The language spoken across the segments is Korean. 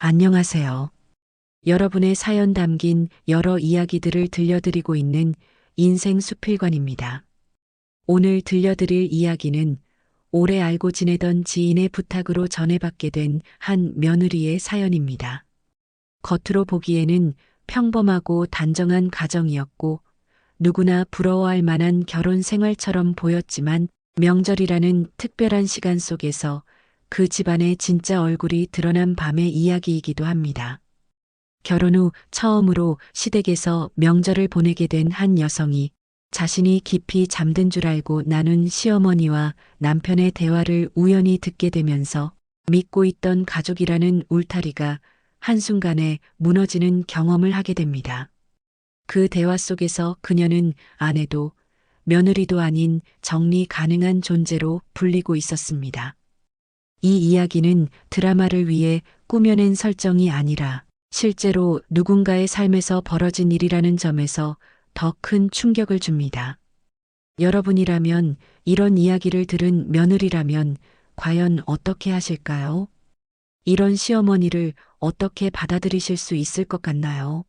안녕하세요. 여러분의 사연 담긴 여러 이야기들을 들려드리고 있는 인생 수필관입니다. 오늘 들려드릴 이야기는 오래 알고 지내던 지인의 부탁으로 전해받게 된 한 며느리의 사연입니다. 겉으로 보기에는 평범하고 단정한 가정이었고 누구나 부러워할 만한 결혼 생활처럼 보였지만 명절이라는 특별한 시간 속에서 그 집안의 진짜 얼굴이 드러난 밤의 이야기이기도 합니다. 결혼 후 처음으로 시댁에서 명절을 보내게 된 한 여성이 자신이 깊이 잠든 줄 알고 나눈 시어머니와 남편의 대화를 우연히 듣게 되면서 믿고 있던 가족이라는 울타리가 한순간에 무너지는 경험을 하게 됩니다. 그 대화 속에서 그녀는 아내도 며느리도 아닌 정리 가능한 존재로 불리고 있었습니다. 이 이야기는 드라마를 위해 꾸며낸 설정이 아니라 실제로 누군가의 삶에서 벌어진 일이라는 점에서 더 큰 충격을 줍니다. 여러분이라면 이런 이야기를 들은 며느리라면 과연 어떻게 하실까요? 이런 시어머니를 어떻게 받아들이실 수 있을 것 같나요?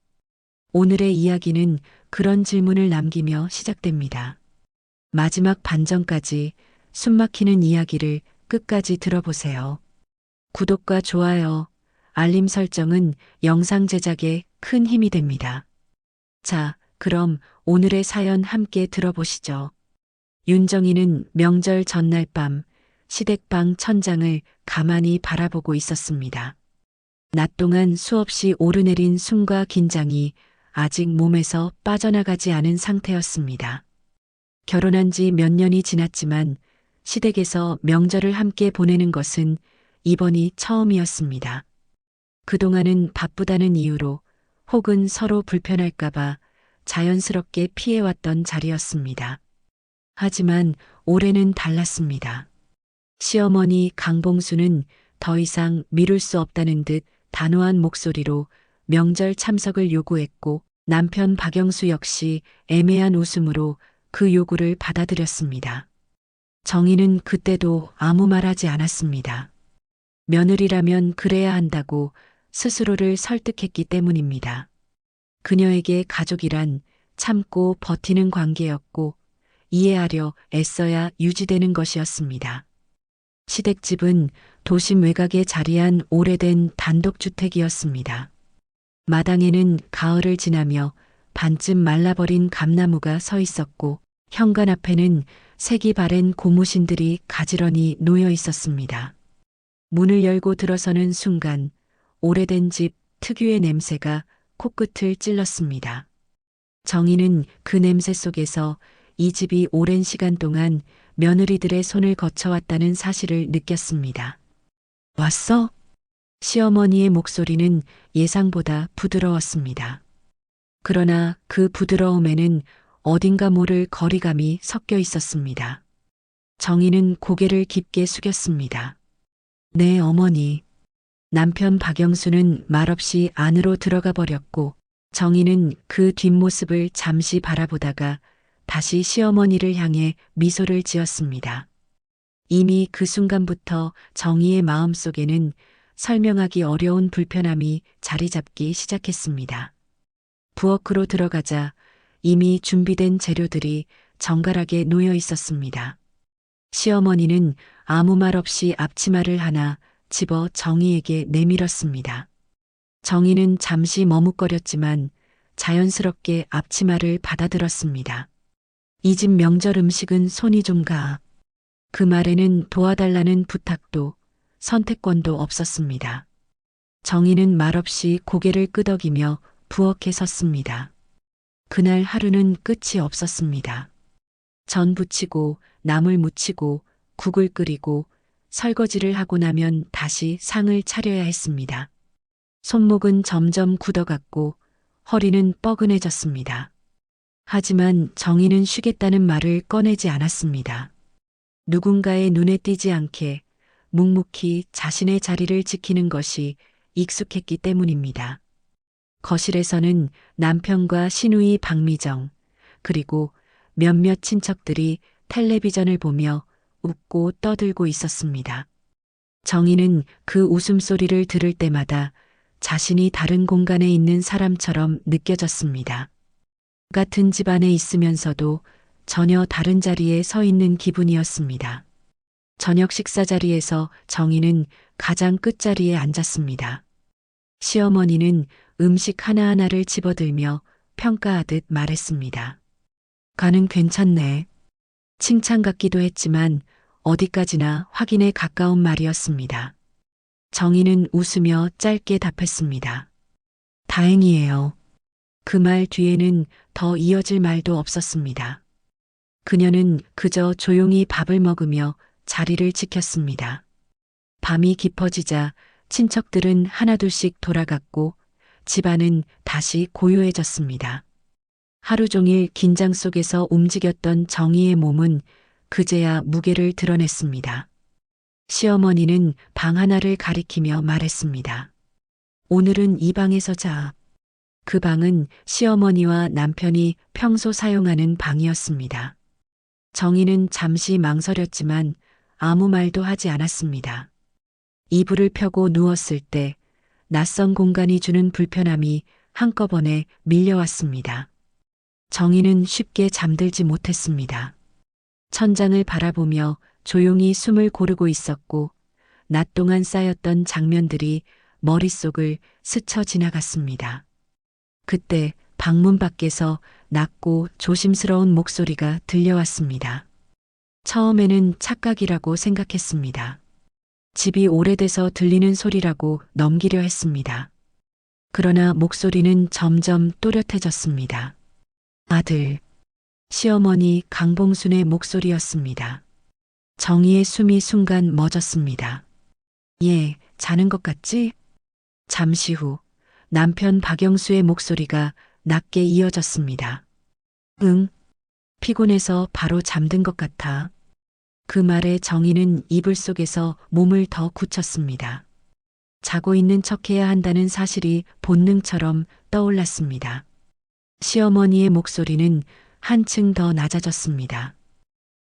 오늘의 이야기는 그런 질문을 남기며 시작됩니다. 마지막 반전까지 숨막히는 이야기를 끝까지 들어보세요. 구독과 좋아요, 알림 설정은 영상 제작에 큰 힘이 됩니다. 자, 그럼 오늘의 사연 함께 들어보시죠. 윤정이는 명절 전날 밤 시댁방 천장을 가만히 바라보고 있었습니다. 낮 동안 수없이 오르내린 숨과 긴장이 아직 몸에서 빠져나가지 않은 상태였습니다. 결혼한 지 몇 년이 지났지만 시댁에서 명절을 함께 보내는 것은 이번이 처음이었습니다. 그동안은 바쁘다는 이유로 혹은 서로 불편할까봐 자연스럽게 피해왔던 자리였습니다. 하지만 올해는 달랐습니다. 시어머니 강봉수는 더 이상 미룰 수 없다는 듯 단호한 목소리로 명절 참석을 요구했고 남편 박영수 역시 애매한 웃음으로 그 요구를 받아들였습니다. 정희는 그때도 아무 말하지 않았습니다. 며느리라면 그래야 한다고 스스로를 설득했기 때문입니다. 그녀에게 가족이란 참고 버티는 관계였고 이해하려 애써야 유지되는 것이었습니다. 시댁집은 도심 외곽에 자리한 오래된 단독주택이었습니다. 마당에는 가을을 지나며 반쯤 말라버린 감나무가 서 있었고 현관 앞에는 색이 바랜 고무신들이 가지런히 놓여 있었습니다. 문을 열고 들어서는 순간 오래된 집 특유의 냄새가 코끝을 찔렀습니다. 정희는 그 냄새 속에서 이 집이 오랜 시간 동안 며느리들의 손을 거쳐왔다는 사실을 느꼈습니다. 왔어? 시어머니의 목소리는 예상보다 부드러웠습니다. 그러나 그 부드러움에는 어딘가 모를 거리감이 섞여 있었습니다. 정희는 고개를 깊게 숙였습니다. 네, 어머니. 남편 박영수는 말없이 안으로 들어가 버렸고 정희는 그 뒷모습을 잠시 바라보다가 다시 시어머니를 향해 미소를 지었습니다. 이미 그 순간부터 정희의 마음속에는 설명하기 어려운 불편함이 자리 잡기 시작했습니다. 부엌으로 들어가자 이미 준비된 재료들이 정갈하게 놓여 있었습니다. 시어머니는 아무 말 없이 앞치마를 하나 집어 정희에게 내밀었습니다. 정희는 잠시 머뭇거렸지만 자연스럽게 앞치마를 받아들었습니다. 이 집 명절 음식은 손이 좀 가. 그 말에는 도와달라는 부탁도 선택권도 없었습니다. 정희는 말없이 고개를 끄덕이며 부엌에 섰습니다. 그날 하루는 끝이 없었습니다. 전 부치고 나물 무치고 국을 끓이고 설거지를 하고 나면 다시 상을 차려야 했습니다. 손목은 점점 굳어갔고 허리는 뻐근해졌습니다. 하지만 정희는 쉬겠다는 말을 꺼내지 않았습니다. 누군가의 눈에 띄지 않게 묵묵히 자신의 자리를 지키는 것이 익숙했기 때문입니다. 거실에서는 남편과 시누이 박미정, 그리고 몇몇 친척들이 텔레비전을 보며 웃고 떠들고 있었습니다. 정희는 그 웃음소리를 들을 때마다 자신이 다른 공간에 있는 사람처럼 느껴졌습니다. 같은 집안에 있으면서도 전혀 다른 자리에 서 있는 기분이었습니다. 저녁 식사 자리에서 정희는 가장 끝자리에 앉았습니다. 시어머니는 음식 하나하나를 집어들며 평가하듯 말했습니다. 간은 괜찮네. 칭찬 같기도 했지만 어디까지나 확인에 가까운 말이었습니다. 정희는 웃으며 짧게 답했습니다. 다행이에요. 그 말 뒤에는 더 이어질 말도 없었습니다. 그녀는 그저 조용히 밥을 먹으며 자리를 지켰습니다. 밤이 깊어지자 친척들은 하나둘씩 돌아갔고 집안은 다시 고요해졌습니다. 하루 종일 긴장 속에서 움직였던 정희의 몸은 그제야 무게를 드러냈습니다. 시어머니는 방 하나를 가리키며 말했습니다. 오늘은 이 방에서 자. 그 방은 시어머니와 남편이 평소 사용하는 방이었습니다. 정희는 잠시 망설였지만 아무 말도 하지 않았습니다. 이불을 펴고 누웠을 때 낯선 공간이 주는 불편함이 한꺼번에 밀려왔습니다. 정희는 쉽게 잠들지 못했습니다. 천장을 바라보며 조용히 숨을 고르고 있었고 낮 동안 쌓였던 장면들이 머릿속을 스쳐 지나갔습니다. 그때 방문 밖에서 낮고 조심스러운 목소리가 들려왔습니다. 처음에는 착각이라고 생각했습니다. 집이 오래돼서 들리는 소리라고 넘기려 했습니다. 그러나 목소리는 점점 또렷해졌습니다. 아들. 시어머니 강봉순의 목소리였습니다. 정희의 숨이 순간 멎었습니다. 예, 자는 것 같지? 잠시 후 남편 박영수의 목소리가 낮게 이어졌습니다. 응. 피곤해서 바로 잠든 것 같아. 그 말에 정희는 이불 속에서 몸을 더 굳혔습니다. 자고 있는 척해야 한다는 사실이 본능처럼 떠올랐습니다. 시어머니의 목소리는 한층 더 낮아졌습니다.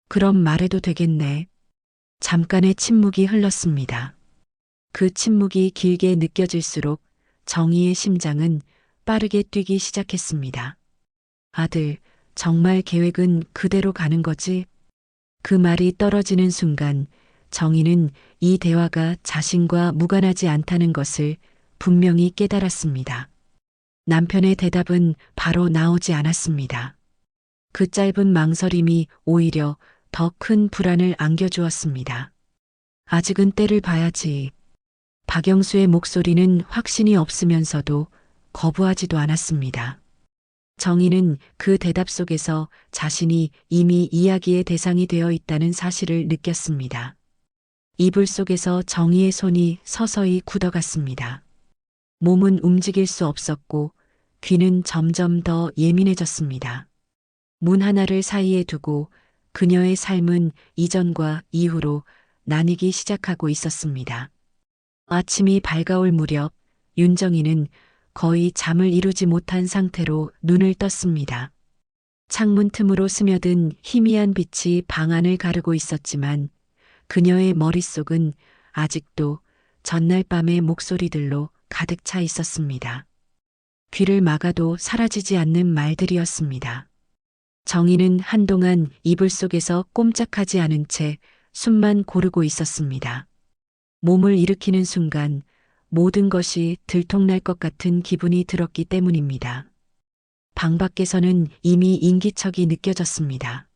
그럼 말해도 되겠네. 잠깐의 침묵이 흘렀습니다. 그 침묵이 길게 느껴질수록 정희의 심장은 빠르게 뛰기 시작했습니다. 아들, 정말 계획은 그대로 가는 거지? 그 말이 떨어지는 순간 정희는 이 대화가 자신과 무관하지 않다는 것을 분명히 깨달았습니다. 남편의 대답은 바로 나오지 않았습니다. 그 짧은 망설임이 오히려 더 큰 불안을 안겨주었습니다. 아직은 때를 봐야지. 박영수의 목소리는 확신이 없으면서도 거부하지도 않았습니다. 정희는 그 대답 속에서 자신이 이미 이야기의 대상이 되어 있다는 사실을 느꼈습니다. 이불 속에서 정희의 손이 서서히 굳어갔습니다. 몸은 움직일 수 없었고 귀는 점점 더 예민해졌습니다. 문 하나를 사이에 두고 그녀의 삶은 이전과 이후로 나뉘기 시작하고 있었습니다. 아침이 밝아올 무렵 윤정이는 거의 잠을 이루지 못한 상태로 눈을 떴습니다. 창문 틈으로 스며든 희미한 빛이 방 안을 가르고 있었지만 그녀의 머릿속은 아직도 전날 밤의 목소리들로 가득 차 있었습니다. 귀를 막아도 사라지지 않는 말들이었습니다. 정희는 한동안 이불 속에서 꼼짝하지 않은 채 숨만 고르고 있었습니다. 몸을 일으키는 순간 모든 것이 들통날 것 같은 기분이 들었기 때문입니다. 방 밖에서는 이미 인기척이 느껴졌습니다.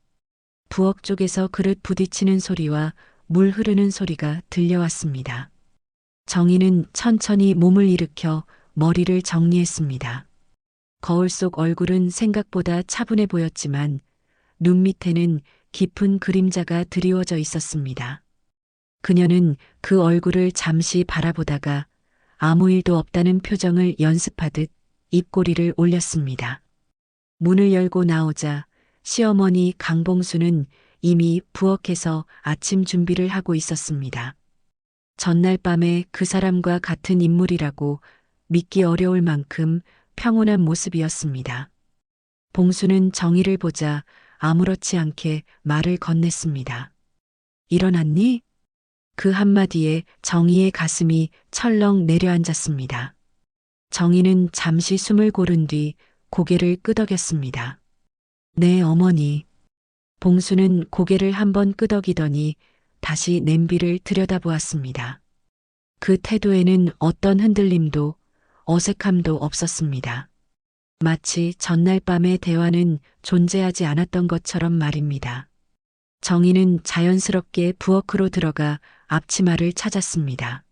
부엌 쪽에서 그릇 부딪히는 소리와 물 흐르는 소리가 들려왔습니다. 정희는 천천히 몸을 일으켜 머리를 정리했습니다. 거울 속 얼굴은 생각보다 차분해 보였지만 눈 밑에는 깊은 그림자가 드리워져 있었습니다. 그녀는 그 얼굴을 잠시 바라보다가 아무 일도 없다는 표정을 연습하듯 입꼬리를 올렸습니다. 문을 열고 나오자 시어머니 강봉수는 이미 부엌에서 아침 준비를 하고 있었습니다. 전날 밤에 그 사람과 같은 인물이라고 믿기 어려울 만큼 평온한 모습이었습니다. 봉수는 정희를 보자 아무렇지 않게 말을 건넸습니다. 일어났니? 그 한마디에 정희의 가슴이 철렁 내려앉았습니다. 정희는 잠시 숨을 고른 뒤 고개를 끄덕였습니다. 네, 어머니. 봉수는 고개를 한번 끄덕이더니 다시 냄비를 들여다보았습니다. 그 태도에는 어떤 흔들림도 어색함도 없었습니다. 마치 전날 밤의 대화는 존재하지 않았던 것처럼 말입니다. 정희는 자연스럽게 부엌으로 들어가 앞치마를 찾았습니다.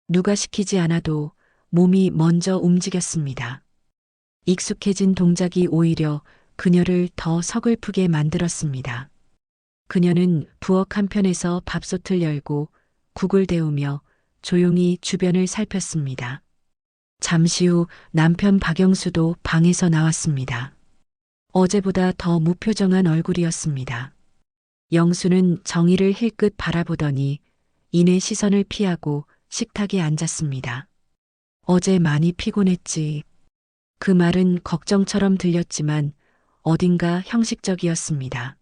누가 시키지 않아도 몸이 먼저 움직였습니다. 익숙해진 동작이 오히려 그녀를 더 서글프게 만들었습니다. 그녀는 부엌 한편에서 밥솥을 열고 국을 데우며 조용히 주변을 살폈습니다. 잠시 후 남편 박영수도 방에서 나왔습니다. 어제보다 더 무표정한 얼굴이었습니다. 영수는 정희를 힐끗 바라보더니 이내 시선을 피하고 식탁에 앉았습니다. 어제 많이 피곤했지. 그 말은 걱정처럼 들렸지만 어딘가 형식적이었습니다.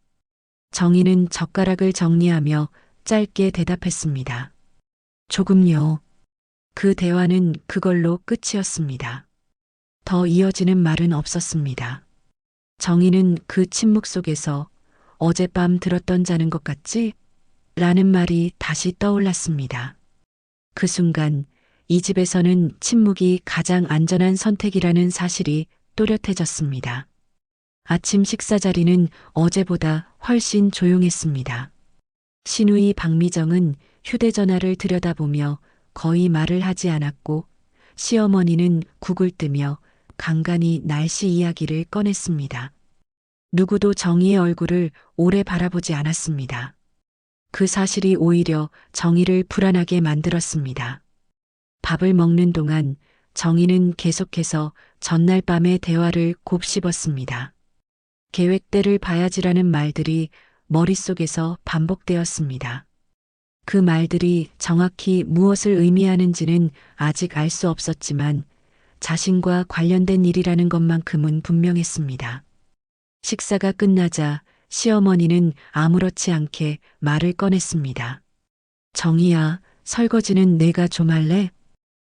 정희는 젓가락을 정리하며 짧게 대답했습니다. 조금요. 그 대화는 그걸로 끝이었습니다. 더 이어지는 말은 없었습니다. 정희는 그 침묵 속에서 어젯밤 들었던 자는 것 같지? 라는 말이 다시 떠올랐습니다. 그 순간 이 집에서는 침묵이 가장 안전한 선택이라는 사실이 또렷해졌습니다. 아침 식사 자리는 어제보다 훨씬 조용했습니다. 시누이 박미정은 휴대전화를 들여다보며 거의 말을 하지 않았고 시어머니는 국을 뜨며 간간히 날씨 이야기를 꺼냈습니다. 누구도 정희의 얼굴을 오래 바라보지 않았습니다. 그 사실이 오히려 정희를 불안하게 만들었습니다. 밥을 먹는 동안 정희는 계속해서 전날 밤의 대화를 곱씹었습니다. 계획대를 봐야지라는 말들이 머릿속에서 반복되었습니다. 그 말들이 정확히 무엇을 의미하는지는 아직 알 수 없었지만 자신과 관련된 일이라는 것만큼은 분명했습니다. 식사가 끝나자 시어머니는 아무렇지 않게 말을 꺼냈습니다. 정희야, 설거지는 내가 좀 할래?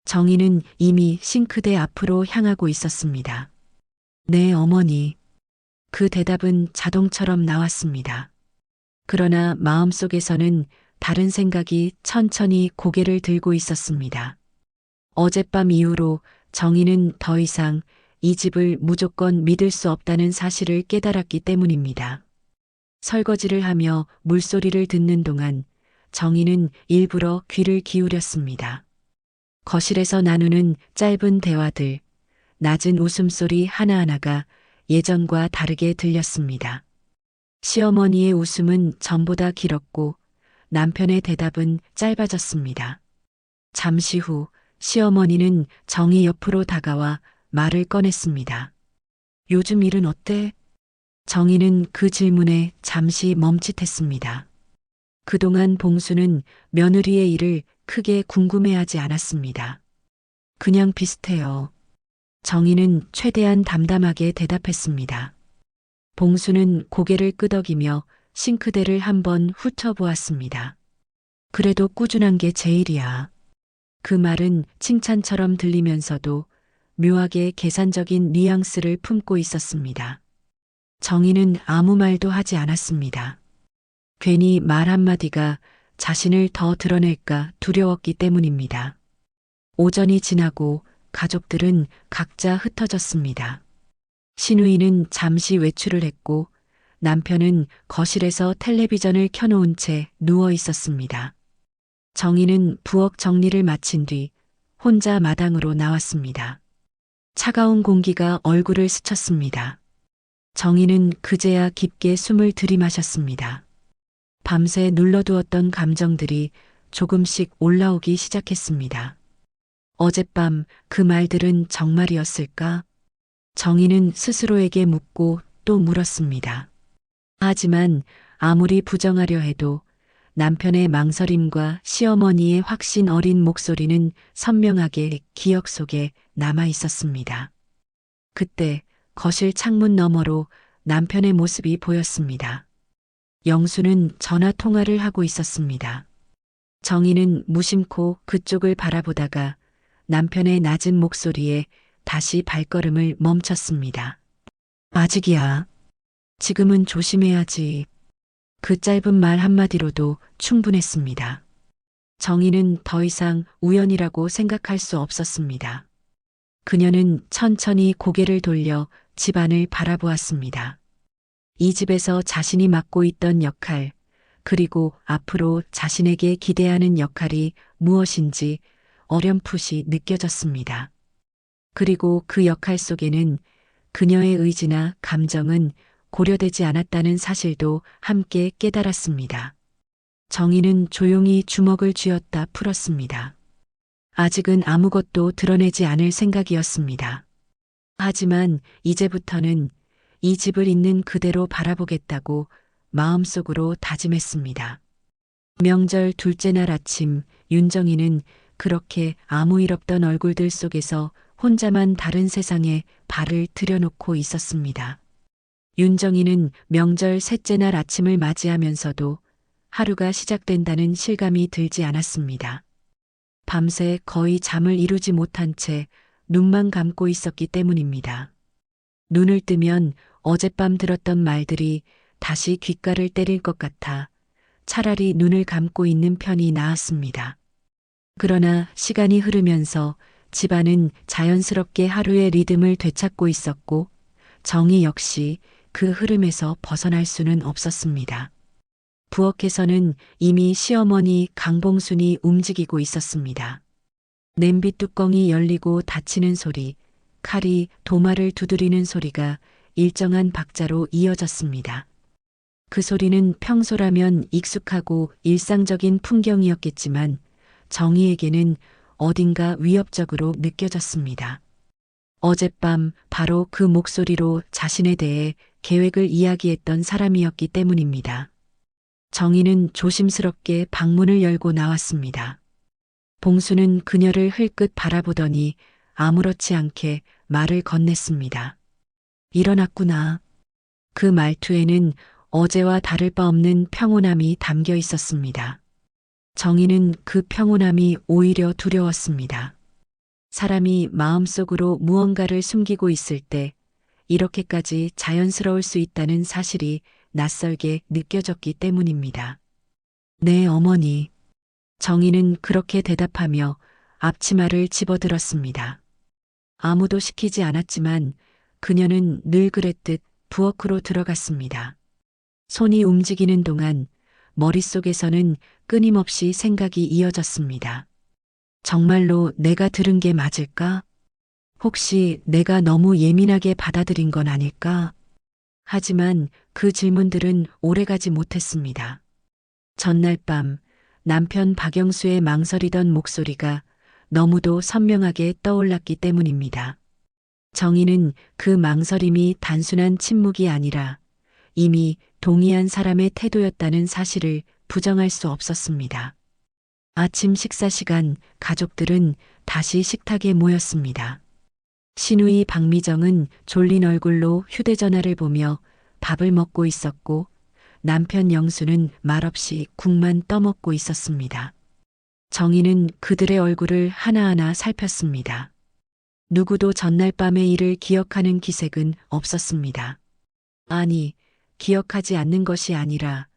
정희는 이미 싱크대 앞으로 향하고 있었습니다. 네, 어머니. 그 대답은 자동처럼 나왔습니다. 그러나 마음속에서는 다른 생각이 천천히 고개를 들고 있었습니다. 어젯밤 이후로 정희는 더 이상 이 집을 무조건 믿을 수 없다는 사실을 깨달았기 때문입니다. 설거지를 하며 물소리를 듣는 동안 정희는 일부러 귀를 기울였습니다. 거실에서 나누는 짧은 대화들, 낮은 웃음소리 하나하나가 예전과 다르게 들렸습니다. 시어머니의 웃음은 전보다 길었고 남편의 대답은 짧아졌습니다. 잠시 후 시어머니는 정희 옆으로 다가와 말을 꺼냈습니다. 요즘 일은 어때? 정희는 그 질문에 잠시 멈칫했습니다. 그동안 봉수는 며느리의 일을 크게 궁금해하지 않았습니다. 그냥 비슷해요. 정희는 최대한 담담하게 대답했습니다. 봉수는 고개를 끄덕이며 싱크대를 한번 훑어보았습니다. 그래도 꾸준한 게 제일이야. 그 말은 칭찬처럼 들리면서도 묘하게 계산적인 뉘앙스를 품고 있었습니다. 정희는 아무 말도 하지 않았습니다. 괜히 말 한마디가 자신을 더 드러낼까 두려웠기 때문입니다. 오전이 지나고 가족들은 각자 흩어졌습니다. 시누이는 잠시 외출을 했고 남편은 거실에서 텔레비전을 켜놓은 채 누워 있었습니다. 정희는 부엌 정리를 마친 뒤 혼자 마당으로 나왔습니다. 차가운 공기가 얼굴을 스쳤습니다. 정희는 그제야 깊게 숨을 들이마셨습니다. 밤새 눌러두었던 감정들이 조금씩 올라오기 시작했습니다. 어젯밤 그 말들은 정말이었을까? 정희는 스스로에게 묻고 또 물었습니다. 하지만 아무리 부정하려 해도 남편의 망설임과 시어머니의 확신 어린 목소리는 선명하게 기억 속에 남아 있었습니다. 그때 거실 창문 너머로 남편의 모습이 보였습니다. 영수는 전화 통화를 하고 있었습니다. 정희는 무심코 그쪽을 바라보다가 남편의 낮은 목소리에 다시 발걸음을 멈췄습니다. 아직이야. 지금은 조심해야지. 그 짧은 말 한마디로도 충분했습니다. 정희는 더 이상 우연이라고 생각할 수 없었습니다. 그녀는 천천히 고개를 돌려 집안을 바라보았습니다. 이 집에서 자신이 맡고 있던 역할, 그리고 앞으로 자신에게 기대하는 역할이 무엇인지 어렴풋이 느껴졌습니다. 그리고 그 역할 속에는 그녀의 의지나 감정은 고려되지 않았다는 사실도 함께 깨달았습니다. 정희는 조용히 주먹을 쥐었다 풀었습니다. 아직은 아무것도 드러내지 않을 생각이었습니다. 하지만 이제부터는 이 집을 있는 그대로 바라보겠다고 마음속으로 다짐했습니다. 명절 둘째 날 아침, 윤정이는 그렇게 아무 일 없던 얼굴들 속에서 혼자만 다른 세상에 발을 들여놓고 있었습니다. 윤정이는 명절 셋째 날 아침을 맞이하면서도 하루가 시작된다는 실감이 들지 않았습니다. 밤새 거의 잠을 이루지 못한 채 눈만 감고 있었기 때문입니다. 눈을 뜨면 어젯밤 들었던 말들이 다시 귓가를 때릴 것 같아 차라리 눈을 감고 있는 편이 나았습니다. 그러나 시간이 흐르면서 집안은 자연스럽게 하루의 리듬을 되찾고 있었고 정희 역시 그 흐름에서 벗어날 수는 없었습니다. 부엌에서는 이미 시어머니 강봉순이 움직이고 있었습니다. 냄비 뚜껑이 열리고 닫히는 소리, 칼이 도마를 두드리는 소리가 일정한 박자로 이어졌습니다. 그 소리는 평소라면 익숙하고 일상적인 풍경이었겠지만 정희에게는 어딘가 위협적으로 느껴졌습니다. 어젯밤 바로 그 목소리로 자신에 대해 계획을 이야기했던 사람이었기 때문입니다. 정희는 조심스럽게 방문을 열고 나왔습니다. 봉수는 그녀를 흘끗 바라보더니 아무렇지 않게 말을 건넸습니다. 일어났구나. 그 말투에는 어제와 다를 바 없는 평온함이 담겨 있었습니다. 정희는 그 평온함이 오히려 두려웠습니다. 사람이 마음속으로 무언가를 숨기고 있을 때 이렇게까지 자연스러울 수 있다는 사실이 낯설게 느껴졌기 때문입니다. 네, 어머니. 정희는 그렇게 대답하며 앞치마를 집어들었습니다. 아무도 시키지 않았지만 그녀는 늘 그랬듯 부엌으로 들어갔습니다. 손이 움직이는 동안 머릿속에서는 끊임없이 생각이 이어졌습니다. 정말로 내가 들은 게 맞을까? 혹시 내가 너무 예민하게 받아들인 건 아닐까? 하지만 그 질문들은 오래가지 못했습니다. 전날 밤 남편 박영수의 망설이던 목소리가 너무도 선명하게 떠올랐기 때문입니다. 정희는 그 망설임이 단순한 침묵이 아니라 이미 동의한 사람의 태도였다는 사실을 부정할 수 없었습니다. 아침 식사 시간 가족들은 다시 식탁에 모였습니다. 시누이 박미정은 졸린 얼굴로 휴대전화를 보며 밥을 먹고 있었고 남편 영수는 말없이 국만 떠먹고 있었습니다. 정희는 그들의 얼굴을 하나하나 살폈습니다. 누구도 전날 밤의 일을 기억하는 기색은 없었습니다. 아니, 기억하지 않는 것이 아니라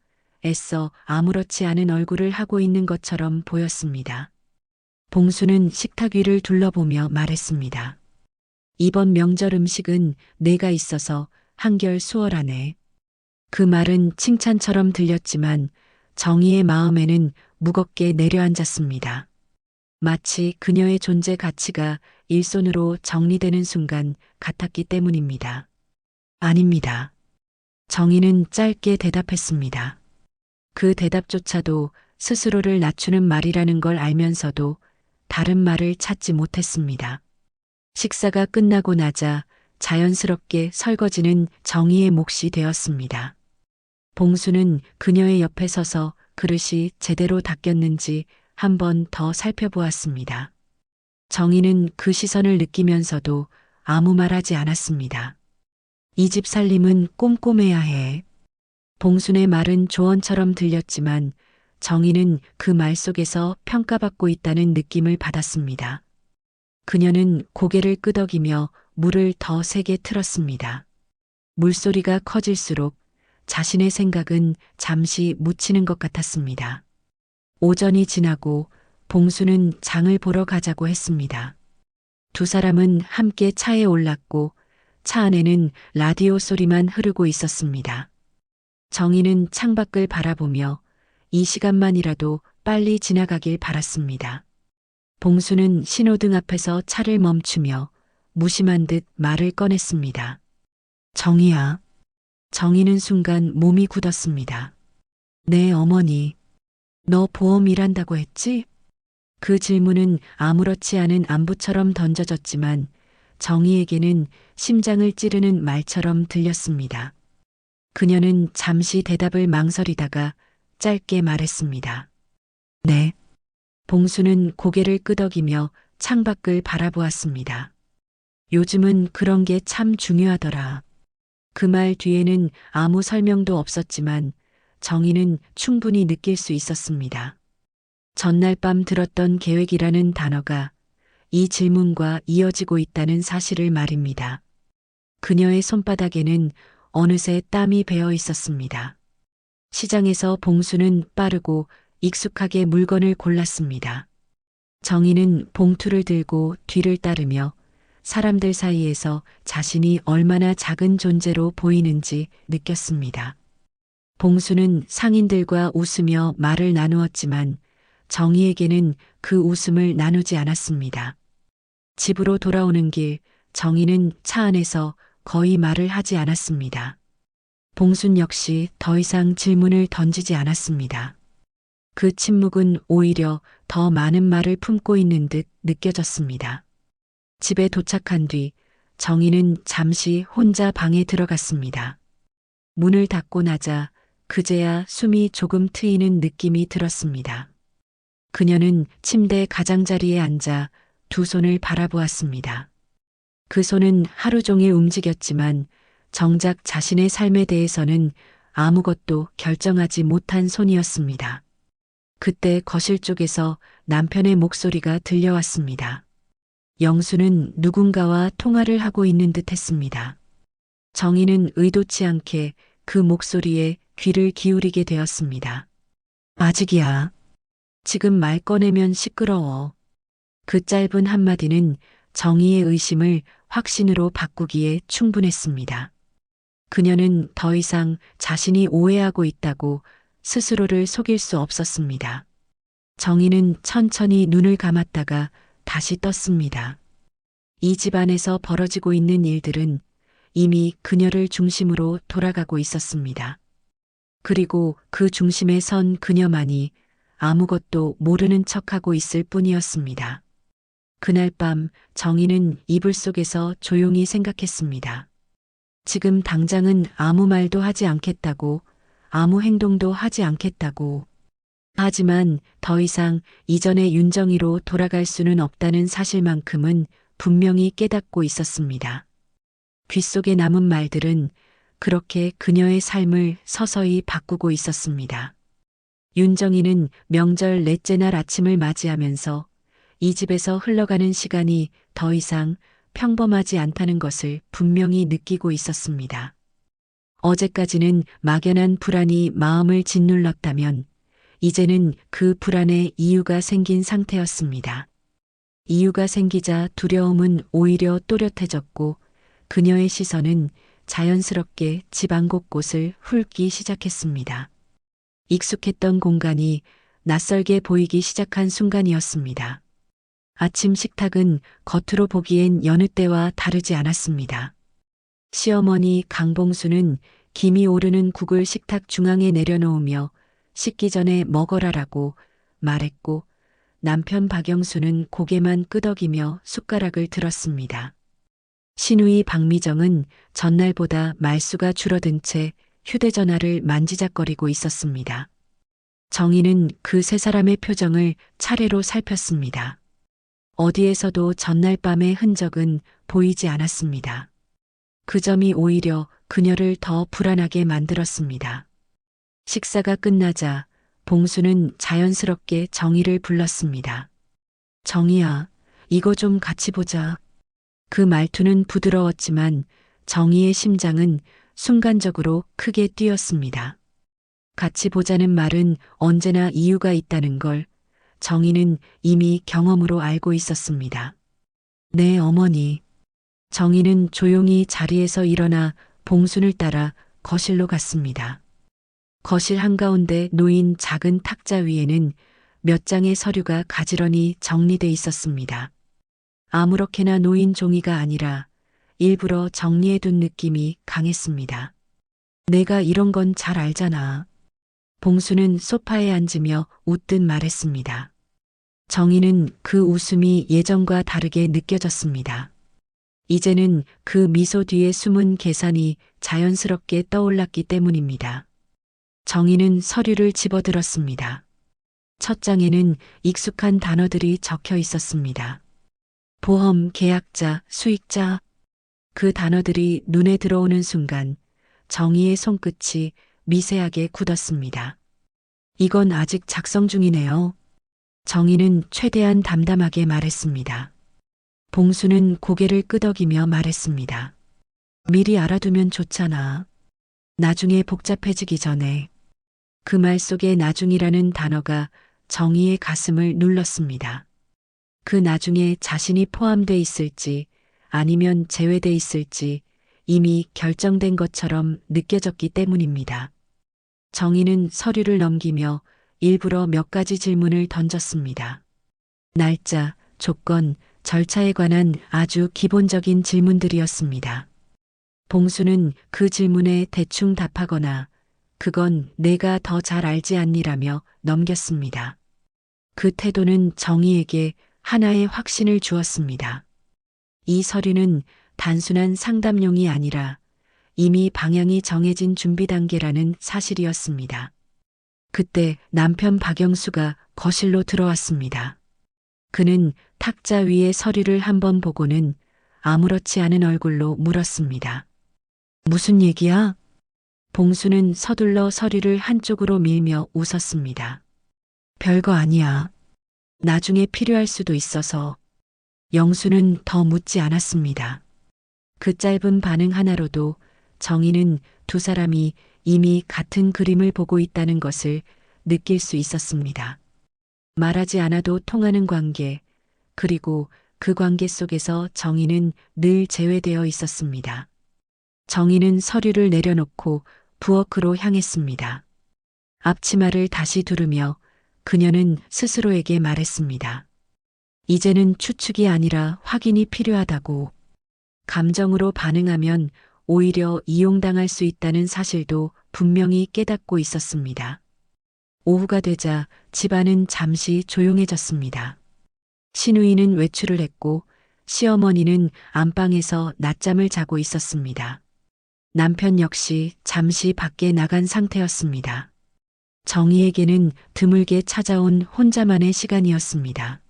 애써 아무렇지 않은 얼굴을 하고 있는 것처럼 보였습니다. 봉수는 식탁 위를 둘러보며 말했습니다. 이번 명절 음식은 내가 있어서 한결 수월하네. 그 말은 칭찬처럼 들렸지만 정희의 마음에는 무겁게 내려앉았습니다. 마치 그녀의 존재 가치가 일손으로 정리되는 순간 같았기 때문입니다. 아닙니다. 정희는 짧게 대답했습니다. 그 대답조차도 스스로를 낮추는 말이라는 걸 알면서도 다른 말을 찾지 못했습니다. 식사가 끝나고 나자 자연스럽게 설거지는 정희의 몫이 되었습니다. 봉수는 그녀의 옆에 서서 그릇이 제대로 닦였는지 한 번 더 살펴보았습니다. 정희는 그 시선을 느끼면서도 아무 말하지 않았습니다. 이 집 살림은 꼼꼼해야 해. 봉순의 말은 조언처럼 들렸지만 정희는 그 말 속에서 평가받고 있다는 느낌을 받았습니다. 그녀는 고개를 끄덕이며 물을 더 세게 틀었습니다. 물소리가 커질수록 자신의 생각은 잠시 묻히는 것 같았습니다. 오전이 지나고 봉수는 장을 보러 가자고 했습니다. 두 사람은 함께 차에 올랐고 차 안에는 라디오 소리만 흐르고 있었습니다. 정희는 창밖을 바라보며 이 시간만이라도 빨리 지나가길 바랐습니다. 봉수는 신호등 앞에서 차를 멈추며 무심한 듯 말을 꺼냈습니다. 정희야. 정희는 순간 몸이 굳었습니다. 네, 어머니. 너 보험 일한다고 했지? 그 질문은 아무렇지 않은 안부처럼 던져졌지만 정희에게는 심장을 찌르는 말처럼 들렸습니다. 그녀는 잠시 대답을 망설이다가 짧게 말했습니다. 네. 봉수는 고개를 끄덕이며 창밖을 바라보았습니다. 요즘은 그런 게 참 중요하더라. 그 말 뒤에는 아무 설명도 없었지만 정희는 충분히 느낄 수 있었습니다. 전날 밤 들었던 계획이라는 단어가 이 질문과 이어지고 있다는 사실을 말입니다. 그녀의 손바닥에는 어느새 땀이 배어 있었습니다. 시장에서 봉수는 빠르고 익숙하게 물건을 골랐습니다. 정희는 봉투를 들고 뒤를 따르며 사람들 사이에서 자신이 얼마나 작은 존재로 보이는지 느꼈습니다. 봉수는 상인들과 웃으며 말을 나누었지만 정희에게는 그 웃음을 나누지 않았습니다. 집으로 돌아오는 길 정희는 차 안에서 거의 말을 하지 않았습니다. 봉순 역시 더 이상 질문을 던지지 않았습니다. 그 침묵은 오히려 더 많은 말을 품고 있는 듯 느껴졌습니다. 집에 도착한 뒤 정희는 잠시 혼자 방에 들어갔습니다. 문을 닫고 나자 그제야 숨이 조금 트이는 느낌이 들었습니다. 그녀는 침대 가장자리에 앉아 두 손을 바라보았습니다. 그 손은 하루 종일 움직였지만 정작 자신의 삶에 대해서는 아무것도 결정하지 못한 손이었습니다. 그때 거실 쪽에서 남편의 목소리가 들려왔습니다. 영수는 누군가와 통화를 하고 있는 듯 했습니다. 정희는 의도치 않게 그 목소리에 귀를 기울이게 되었습니다. 아직이야. 지금 말 꺼내면 시끄러워. 그 짧은 한마디는 정희의 의심을 확신으로 바꾸기에 충분했습니다. 그녀는 더 이상 자신이 오해하고 있다고 스스로를 속일 수 없었습니다. 정희는 천천히 눈을 감았다가 다시 떴습니다. 이 집안에서 벌어지고 있는 일들은 이미 그녀를 중심으로 돌아가고 있었습니다. 그리고 그 중심에 선 그녀만이 아무것도 모르는 척하고 있을 뿐이었습니다. 그날 밤 정희는 이불 속에서 조용히 생각했습니다. 지금 당장은 아무 말도 하지 않겠다고, 아무 행동도 하지 않겠다고. 하지만 더 이상 이전의 윤정희로 돌아갈 수는 없다는 사실만큼은 분명히 깨닫고 있었습니다. 귓속에 남은 말들은 그렇게 그녀의 삶을 서서히 바꾸고 있었습니다. 윤정희는 명절 넷째 날 아침을 맞이하면서 이 집에서 흘러가는 시간이 더 이상 평범하지 않다는 것을 분명히 느끼고 있었습니다. 어제까지는 막연한 불안이 마음을 짓눌렀다면 이제는 그 불안에 이유가 생긴 상태였습니다. 이유가 생기자 두려움은 오히려 또렷해졌고 그녀의 시선은 자연스럽게 집안 곳곳을 훑기 시작했습니다. 익숙했던 공간이 낯설게 보이기 시작한 순간이었습니다. 아침 식탁은 겉으로 보기엔 여느 때와 다르지 않았습니다. 시어머니 강봉수는 김이 오르는 국을 식탁 중앙에 내려놓으며 식기 전에 먹어라라고 말했고 남편 박영수는 고개만 끄덕이며 숟가락을 들었습니다. 시누이 박미정은 전날보다 말수가 줄어든 채 휴대전화를 만지작거리고 있었습니다. 정희는 그 세 사람의 표정을 차례로 살폈습니다. 어디에서도 전날 밤의 흔적은 보이지 않았습니다. 그 점이 오히려 그녀를 더 불안하게 만들었습니다. 식사가 끝나자 봉수는 자연스럽게 정희를 불렀습니다. 정희야, 이거 좀 같이 보자. 그 말투는 부드러웠지만 정희의 심장은 순간적으로 크게 뛰었습니다. 같이 보자는 말은 언제나 이유가 있다는 걸 정희는 이미 경험으로 알고 있었습니다. 네, 어머니. 정희는 조용히 자리에서 일어나 봉순을 따라 거실로 갔습니다. 거실 한가운데 놓인 작은 탁자 위에는 몇 장의 서류가 가지런히 정리돼 있었습니다. 아무렇게나 놓인 종이가 아니라 일부러 정리해둔 느낌이 강했습니다. 내가 이런 건 잘 알잖아. 봉수는 소파에 앉으며 웃듯 말했습니다. 정희는 그 웃음이 예전과 다르게 느껴졌습니다. 이제는 그 미소 뒤에 숨은 계산이 자연스럽게 떠올랐기 때문입니다. 정희는 서류를 집어들었습니다. 첫 장에는 익숙한 단어들이 적혀 있었습니다. 보험, 계약자, 수익자. 그 단어들이 눈에 들어오는 순간 정희의 손끝이 미세하게 굳었습니다. 이건 아직 작성 중이네요. 정희는 최대한 담담하게 말했습니다. 봉수는 고개를 끄덕이며 말했습니다. 미리 알아두면 좋잖아. 나중에 복잡해지기 전에. 그 말 속에 나중이라는 단어가 정희의 가슴을 눌렀습니다. 그 나중에 자신이 포함돼 있을지 아니면 제외돼 있을지 이미 결정된 것처럼 느껴졌기 때문입니다. 정희는 서류를 넘기며 일부러 몇 가지 질문을 던졌습니다. 날짜, 조건, 절차에 관한 아주 기본적인 질문들이었습니다. 봉수는 그 질문에 대충 답하거나 그건 내가 더 잘 알지 않니라며 넘겼습니다. 그 태도는 정희에게 하나의 확신을 주었습니다. 이 서류는 단순한 상담용이 아니라 이미 방향이 정해진 준비 단계라는 사실이었습니다. 그때 남편 박영수가 거실로 들어왔습니다. 그는 탁자 위의 서류를 한번 보고는 아무렇지 않은 얼굴로 물었습니다. 무슨 얘기야? 봉수는 서둘러 서류를 한쪽으로 밀며 웃었습니다. 별거 아니야. 나중에 필요할 수도 있어서. 영수는 더 묻지 않았습니다. 그 짧은 반응 하나로도 정희는 두 사람이 이미 같은 그림을 보고 있다는 것을 느낄 수 있었습니다. 말하지 않아도 통하는 관계, 그리고 그 관계 속에서 정희는 늘 제외되어 있었습니다. 정희는 서류를 내려놓고 부엌으로 향했습니다. 앞치마를 다시 두르며 그녀는 스스로에게 말했습니다. 이제는 추측이 아니라 확인이 필요하다고. 감정으로 반응하면 오히려 이용당할 수 있다는 사실도 분명히 깨닫고 있었습니다. 오후가 되자 집안은 잠시 조용해졌습니다. 시누이는 외출을 했고 시어머니는 안방에서 낮잠을 자고 있었습니다. 남편 역시 잠시 밖에 나간 상태였습니다. 정희에게는 드물게 찾아온 혼자만의 시간이었습니다.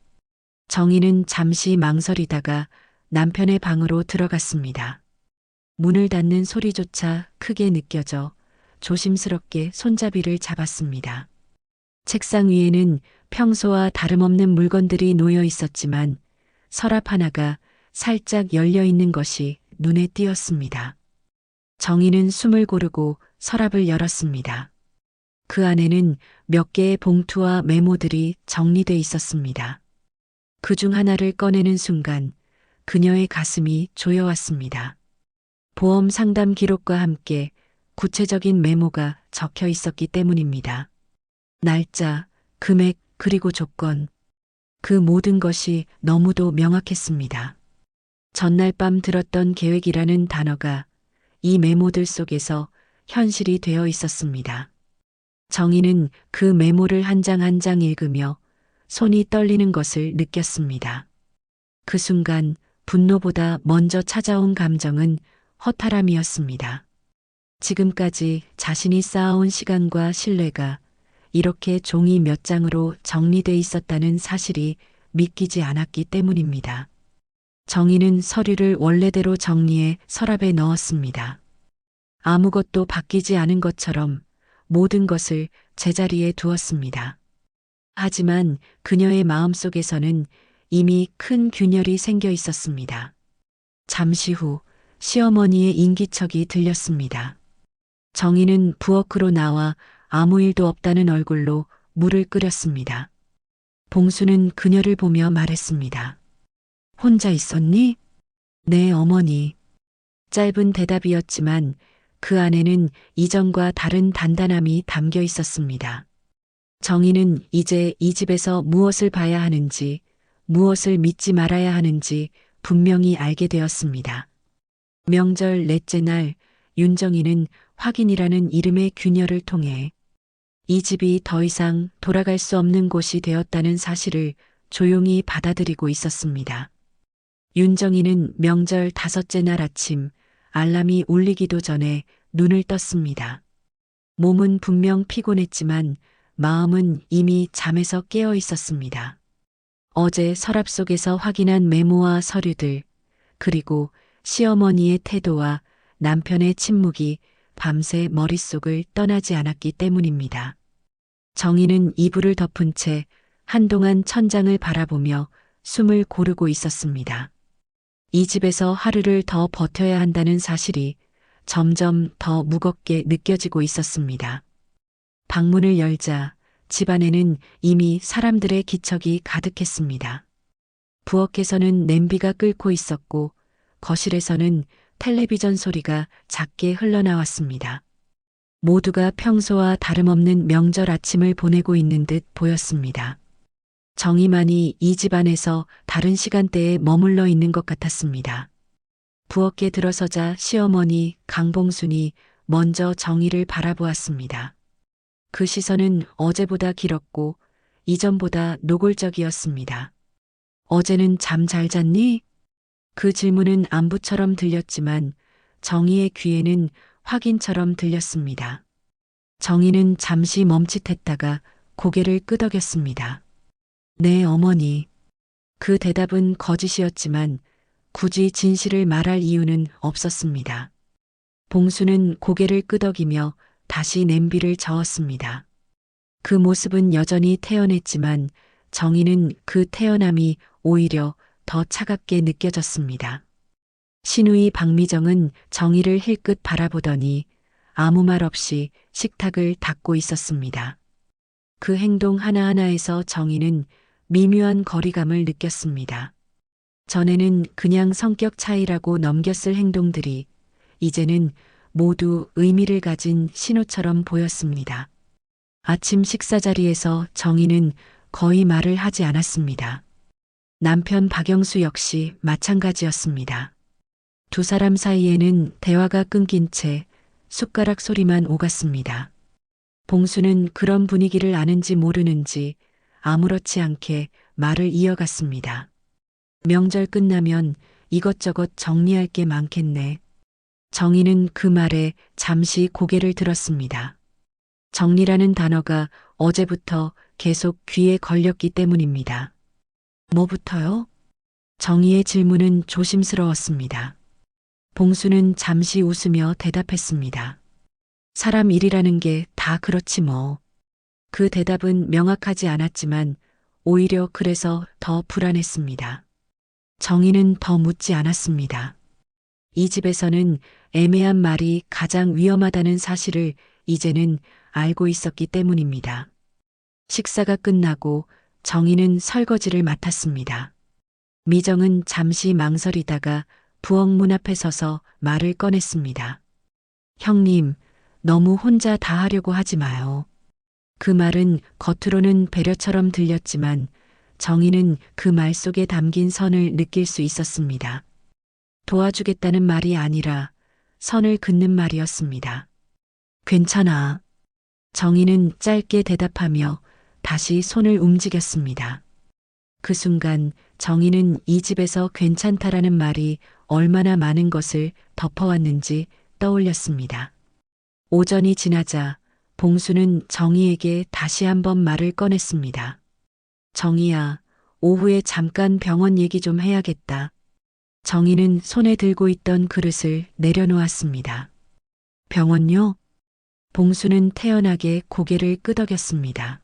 정희는 잠시 망설이다가 남편의 방으로 들어갔습니다. 문을 닫는 소리조차 크게 느껴져 조심스럽게 손잡이를 잡았습니다. 책상 위에는 평소와 다름없는 물건들이 놓여 있었지만 서랍 하나가 살짝 열려 있는 것이 눈에 띄었습니다. 정희는 숨을 고르고 서랍을 열었습니다. 그 안에는 몇 개의 봉투와 메모들이 정리돼 있었습니다. 그중 하나를 꺼내는 순간 그녀의 가슴이 조여왔습니다. 보험 상담 기록과 함께 구체적인 메모가 적혀 있었기 때문입니다. 날짜, 금액, 그리고 조건. 그 모든 것이 너무도 명확했습니다. 전날 밤 들었던 계획이라는 단어가 이 메모들 속에서 현실이 되어 있었습니다. 정희는 그 메모를 한 장 한 장 읽으며 손이 떨리는 것을 느꼈습니다. 그 순간 분노보다 먼저 찾아온 감정은 허탈함이었습니다. 지금까지 자신이 쌓아온 시간과 신뢰가 이렇게 종이 몇 장으로 정리돼 있었다는 사실이 믿기지 않았기 때문입니다. 정희는 서류를 원래대로 정리해 서랍에 넣었습니다. 아무것도 바뀌지 않은 것처럼 모든 것을 제자리에 두었습니다. 하지만 그녀의 마음속에서는 이미 큰 균열이 생겨 있었습니다. 잠시 후 시어머니의 인기척이 들렸습니다. 정희는 부엌으로 나와 아무 일도 없다는 얼굴로 물을 끓였습니다. 봉수는 그녀를 보며 말했습니다. 혼자 있었니? 네, 어머니. 짧은 대답이었지만 그 안에는 이전과 다른 단단함이 담겨 있었습니다. 정희는 이제 이 집에서 무엇을 봐야 하는지, 무엇을 믿지 말아야 하는지 분명히 알게 되었습니다. 명절 넷째 날 윤정이는 확인이라는 이름의 균열을 통해 이 집이 더 이상 돌아갈 수 없는 곳이 되었다는 사실을 조용히 받아들이고 있었습니다. 윤정이는 명절 다섯째 날 아침 알람이 울리기도 전에 눈을 떴습니다. 몸은 분명 피곤했지만 마음은 이미 잠에서 깨어 있었습니다. 어제 서랍 속에서 확인한 메모와 서류들, 그리고 시어머니의 태도와 남편의 침묵이 밤새 머릿속을 떠나지 않았기 때문입니다. 정희는 이불을 덮은 채 한동안 천장을 바라보며 숨을 고르고 있었습니다. 이 집에서 하루를 더 버텨야 한다는 사실이 점점 더 무겁게 느껴지고 있었습니다. 방문을 열자 집안에는 이미 사람들의 기척이 가득했습니다. 부엌에서는 냄비가 끓고 있었고 거실에서는 텔레비전 소리가 작게 흘러나왔습니다. 모두가 평소와 다름없는 명절 아침을 보내고 있는 듯 보였습니다. 정희만이 이 집안에서 다른 시간대에 머물러 있는 것 같았습니다. 부엌에 들어서자 시어머니 강봉순이 먼저 정희를 바라보았습니다. 그 시선은 어제보다 길었고 이전보다 노골적이었습니다. 어제는 잠 잘 잤니? 그 질문은 안부처럼 들렸지만 정희의 귀에는 확인처럼 들렸습니다. 정희는 잠시 멈칫했다가 고개를 끄덕였습니다. 네, 어머니. 그 대답은 거짓이었지만 굳이 진실을 말할 이유는 없었습니다. 봉수는 고개를 끄덕이며 다시 냄비를 저었습니다. 그 모습은 여전히 태연했지만 정희는 그 태연함이 오히려 더 차갑게 느껴졌습니다. 시누이 박미정은 정희를 힐끗 바라보더니 아무 말 없이 식탁을 닦고 있었습니다. 그 행동 하나하나에서 정희는 미묘한 거리감을 느꼈습니다. 전에는 그냥 성격 차이라고 넘겼을 행동들이 이제는 모두 의미를 가진 신호처럼 보였습니다. 아침 식사 자리에서 정희는 거의 말을 하지 않았습니다. 남편 박영수 역시 마찬가지였습니다. 두 사람 사이에는 대화가 끊긴 채 숟가락 소리만 오갔습니다. 봉수는 그런 분위기를 아는지 모르는지 아무렇지 않게 말을 이어갔습니다. 명절 끝나면 이것저것 정리할 게 많겠네. 정희는 그 말에 잠시 고개를 들었습니다. 정리라는 단어가 어제부터 계속 귀에 걸렸기 때문입니다. 뭐부터요? 정희의 질문은 조심스러웠습니다. 봉수는 잠시 웃으며 대답했습니다. 사람 일이라는 게 다 그렇지 뭐. 그 대답은 명확하지 않았지만 오히려 그래서 더 불안했습니다. 정희는 더 묻지 않았습니다. 이 집에서는 애매한 말이 가장 위험하다는 사실을 이제는 알고 있었기 때문입니다. 식사가 끝나고 정희는 설거지를 맡았습니다. 미정은 잠시 망설이다가 부엌 문 앞에 서서 말을 꺼냈습니다. 형님, 너무 혼자 다 하려고 하지 마요. 그 말은 겉으로는 배려처럼 들렸지만 정희는 그 말 속에 담긴 선을 느낄 수 있었습니다. 도와주겠다는 말이 아니라 선을 긋는 말이었습니다. 괜찮아. 정희는 짧게 대답하며 다시 손을 움직였습니다. 그 순간 정희는 이 집에서 괜찮다라는 말이 얼마나 많은 것을 덮어왔는지 떠올렸습니다. 오전이 지나자 봉수는 정희에게 다시 한번 말을 꺼냈습니다. 정희야, 오후에 잠깐 병원 얘기 좀 해야겠다. 정희는 손에 들고 있던 그릇을 내려놓았습니다. 병원요? 봉수는 태연하게 고개를 끄덕였습니다.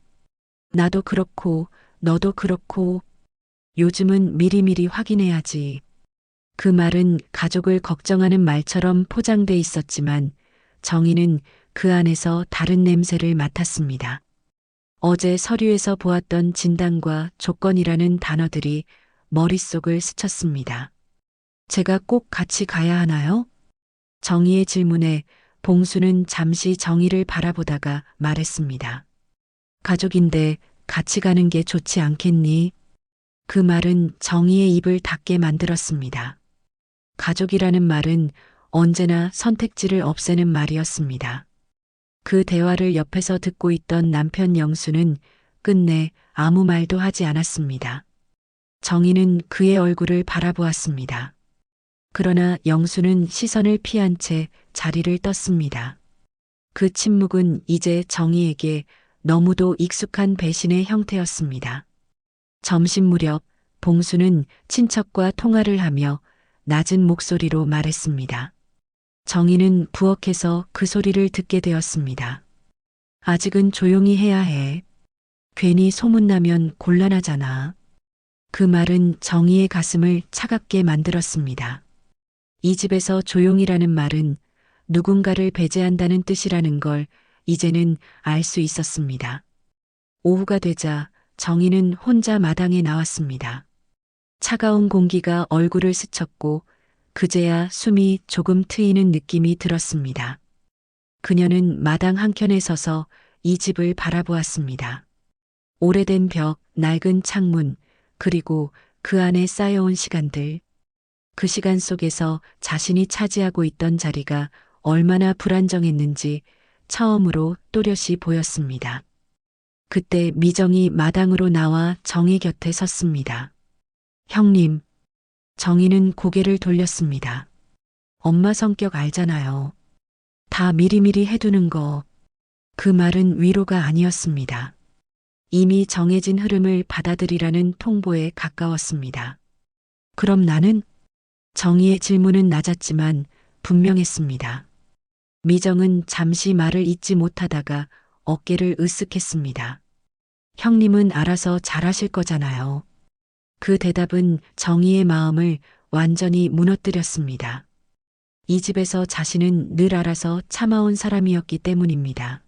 나도 그렇고 너도 그렇고 요즘은 미리미리 확인해야지. 그 말은 가족을 걱정하는 말처럼 포장돼 있었지만 정희는 그 안에서 다른 냄새를 맡았습니다. 어제 서류에서 보았던 진단과 조건이라는 단어들이 머릿속을 스쳤습니다. 제가 꼭 같이 가야 하나요? 정희의 질문에 봉수는 잠시 정희를 바라보다가 말했습니다. 가족인데 같이 가는 게 좋지 않겠니? 그 말은 정희의 입을 닫게 만들었습니다. 가족이라는 말은 언제나 선택지를 없애는 말이었습니다. 그 대화를 옆에서 듣고 있던 남편 영수는 끝내 아무 말도 하지 않았습니다. 정희는 그의 얼굴을 바라보았습니다. 그러나 영수는 시선을 피한 채 자리를 떴습니다. 그 침묵은 이제 정희에게 너무도 익숙한 배신의 형태였습니다. 점심 무렵 봉수는 친척과 통화를 하며 낮은 목소리로 말했습니다. 정희는 부엌에서 그 소리를 듣게 되었습니다. 아직은 조용히 해야 해. 괜히 소문나면 곤란하잖아. 그 말은 정희의 가슴을 차갑게 만들었습니다. 이 집에서 조용이라는 말은 누군가를 배제한다는 뜻이라는 걸 이제는 알 수 있었습니다. 오후가 되자 정희는 혼자 마당에 나왔습니다. 차가운 공기가 얼굴을 스쳤고 그제야 숨이 조금 트이는 느낌이 들었습니다. 그녀는 마당 한켠에 서서 이 집을 바라보았습니다. 오래된 벽, 낡은 창문, 그리고 그 안에 쌓여온 시간들. 그 시간 속에서 자신이 차지하고 있던 자리가 얼마나 불안정했는지 처음으로 또렷이 보였습니다. 그때 미정이 마당으로 나와 정희 곁에 섰습니다. 형님, 정희는 고개를 돌렸습니다. 엄마 성격 알잖아요. 다 미리미리 해두는 거. 그 말은 위로가 아니었습니다. 이미 정해진 흐름을 받아들이라는 통보에 가까웠습니다. 그럼 나는? 정희의 질문은 낮았지만 분명했습니다. 미정은 잠시 말을 잇지 못하다가 어깨를 으쓱했습니다. 형님은 알아서 잘하실 거잖아요. 그 대답은 정희의 마음을 완전히 무너뜨렸습니다. 이 집에서 자신은 늘 알아서 참아온 사람이었기 때문입니다.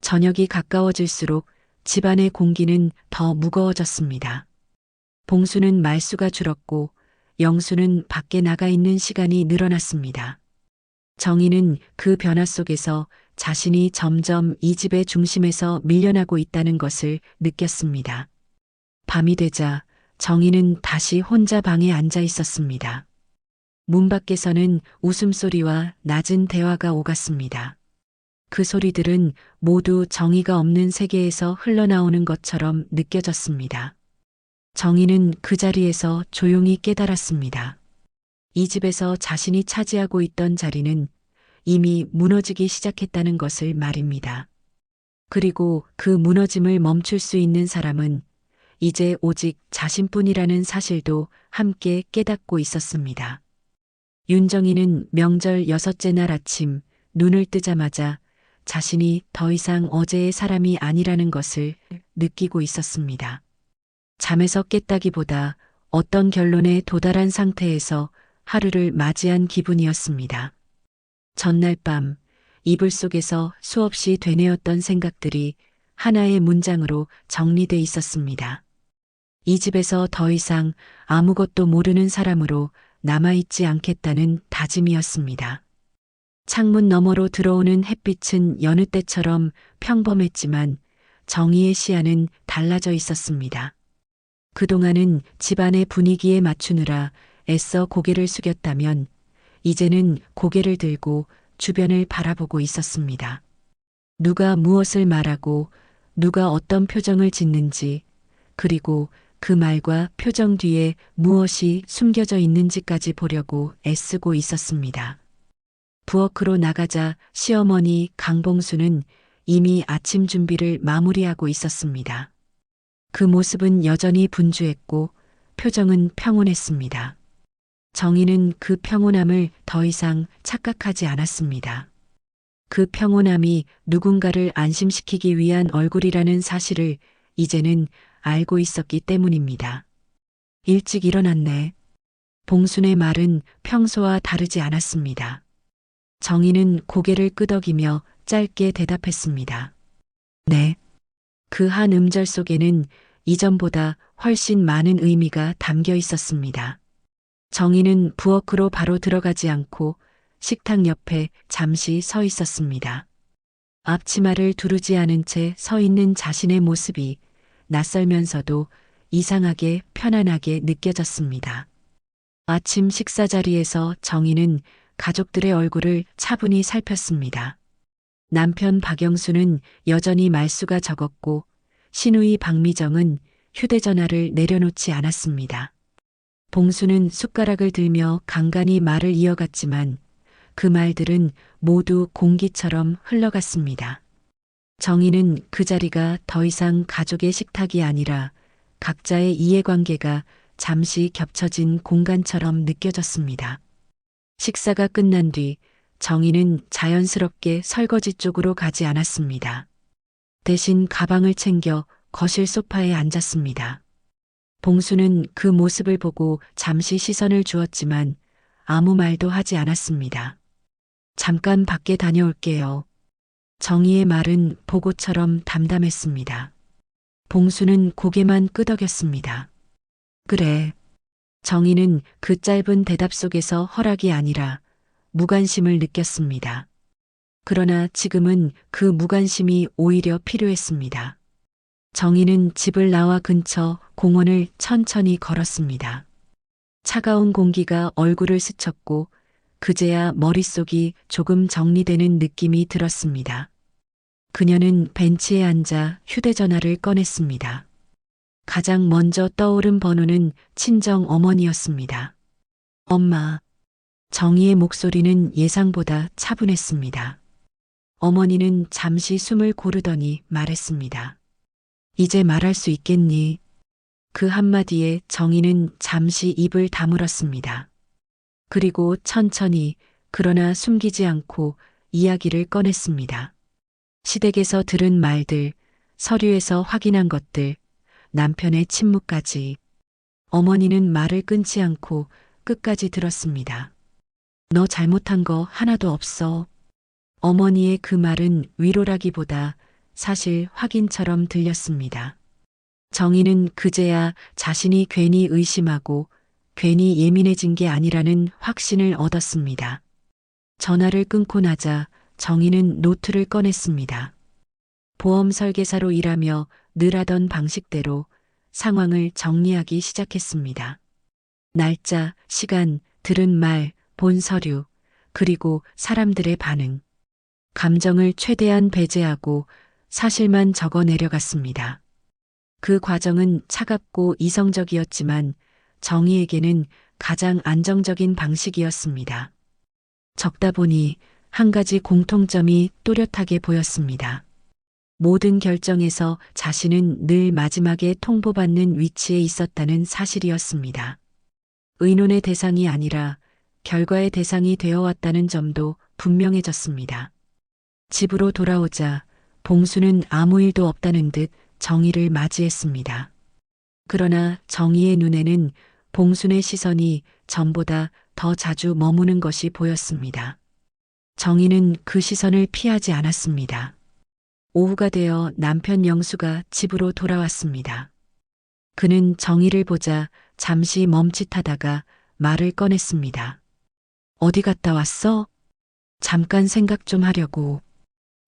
저녁이 가까워질수록 집안의 공기는 더 무거워졌습니다. 봉수는 말수가 줄었고 영수는 밖에 나가 있는 시간이 늘어났습니다. 정희는 그 변화 속에서 자신이 점점 이 집의 중심에서 밀려나고 있다는 것을 느꼈습니다. 밤이 되자 정희는 다시 혼자 방에 앉아 있었습니다. 문 밖에서는 웃음소리와 낮은 대화가 오갔습니다. 그 소리들은 모두 정의가 없는 세계에서 흘러나오는 것처럼 느껴졌습니다. 정희는 그 자리에서 조용히 깨달았습니다. 이 집에서 자신이 차지하고 있던 자리는 이미 무너지기 시작했다는 것을 말입니다. 그리고 그 무너짐을 멈출 수 있는 사람은 이제 오직 자신뿐이라는 사실도 함께 깨닫고 있었습니다. 윤정희는 명절 6째 날 아침 눈을 뜨자마자 자신이 더 이상 어제의 사람이 아니라는 것을 느끼고 있었습니다. 잠에서 깼다기보다 어떤 결론에 도달한 상태에서 하루를 맞이한 기분이었습니다. 전날 밤 이불 속에서 수없이 되뇌었던 생각들이 하나의 문장으로 정리돼 있었습니다. 이 집에서 더 이상 아무것도 모르는 사람으로 남아있지 않겠다는 다짐이었습니다. 창문 너머로 들어오는 햇빛은 여느 때처럼 평범했지만 정희의 시야는 달라져 있었습니다. 그동안은 집안의 분위기에 맞추느라 애써 고개를 숙였다면 이제는 고개를 들고 주변을 바라보고 있었습니다. 누가 무엇을 말하고 누가 어떤 표정을 짓는지 그리고 그 말과 표정 뒤에 무엇이 숨겨져 있는지까지 보려고 애쓰고 있었습니다. 부엌으로 나가자 시어머니 강봉수는 이미 아침 준비를 마무리하고 있었습니다. 그 모습은 여전히 분주했고 표정은 평온했습니다. 정희는 그 평온함을 더 이상 착각하지 않았습니다. 그 평온함이 누군가를 안심시키기 위한 얼굴이라는 사실을 이제는 알고 있었기 때문입니다. 일찍 일어났네. 봉순의 말은 평소와 다르지 않았습니다. 정희는 고개를 끄덕이며 짧게 대답했습니다. 네. 그 한 음절 속에는 이전보다 훨씬 많은 의미가 담겨 있었습니다. 정희는 부엌으로 바로 들어가지 않고 식탁 옆에 잠시 서 있었습니다. 앞치마를 두르지 않은 채 서 있는 자신의 모습이 낯설면서도 이상하게 편안하게 느껴졌습니다. 아침 식사 자리에서 정희는 가족들의 얼굴을 차분히 살폈습니다. 남편 박영수는 여전히 말수가 적었고 시누이 박미정은 휴대전화를 내려놓지 않았습니다. 봉수는 숟가락을 들며 간간히 말을 이어갔지만 그 말들은 모두 공기처럼 흘러갔습니다. 정희는 그 자리가 더 이상 가족의 식탁이 아니라 각자의 이해관계가 잠시 겹쳐진 공간처럼 느껴졌습니다. 식사가 끝난 뒤 정희는 자연스럽게 설거지 쪽으로 가지 않았습니다. 대신 가방을 챙겨 거실 소파에 앉았습니다. 봉수는 그 모습을 보고 잠시 시선을 주었지만 아무 말도 하지 않았습니다. 잠깐 밖에 다녀올게요. 정희의 말은 보고처럼 담담했습니다. 봉수는 고개만 끄덕였습니다. 그래. 정희는 그 짧은 대답 속에서 허락이 아니라 무관심을 느꼈습니다. 그러나 지금은 그 무관심이 오히려 필요했습니다. 정희는 집을 나와 근처 공원을 천천히 걸었습니다. 차가운 공기가 얼굴을 스쳤고 그제야 머릿속이 조금 정리되는 느낌이 들었습니다. 그녀는 벤치에 앉아 휴대전화를 꺼냈습니다. 가장 먼저 떠오른 번호는 친정 어머니였습니다. 엄마. 정희의 목소리는 예상보다 차분했습니다. 어머니는 잠시 숨을 고르더니 말했습니다. 이제 말할 수 있겠니? 그 한마디에 정희는 잠시 입을 다물었습니다. 그리고 천천히 그러나 숨기지 않고 이야기를 꺼냈습니다. 시댁에서 들은 말들, 서류에서 확인한 것들, 남편의 침묵까지. 어머니는 말을 끊지 않고 끝까지 들었습니다. 너 잘못한 거 하나도 없어. 어머니의 그 말은 위로라기보다 사실 확인처럼 들렸습니다. 정희는 그제야 자신이 괜히 의심하고 괜히 예민해진 게 아니라는 확신을 얻었습니다. 전화를 끊고 나자 정희는 노트를 꺼냈습니다. 보험 설계사로 일하며 늘 하던 방식대로 상황을 정리하기 시작했습니다. 날짜, 시간, 들은 말, 본 서류, 그리고 사람들의 반응. 감정을 최대한 배제하고 사실만 적어 내려갔습니다. 그 과정은 차갑고 이성적이었지만 정희에게는 가장 안정적인 방식이었습니다. 적다 보니 한 가지 공통점이 또렷하게 보였습니다. 모든 결정에서 자신은 늘 마지막에 통보받는 위치에 있었다는 사실이었습니다. 의논의 대상이 아니라 결과의 대상이 되어왔다는 점도 분명해졌습니다. 집으로 돌아오자 봉수는 아무 일도 없다는 듯 정희를 맞이했습니다. 그러나 정희의 눈에는 봉순의 시선이 전보다 더 자주 머무는 것이 보였습니다. 정희는 그 시선을 피하지 않았습니다. 오후가 되어 남편 영수가 집으로 돌아왔습니다. 그는 정희를 보자 잠시 멈칫하다가 말을 꺼냈습니다. 어디 갔다 왔어? 잠깐 생각 좀 하려고.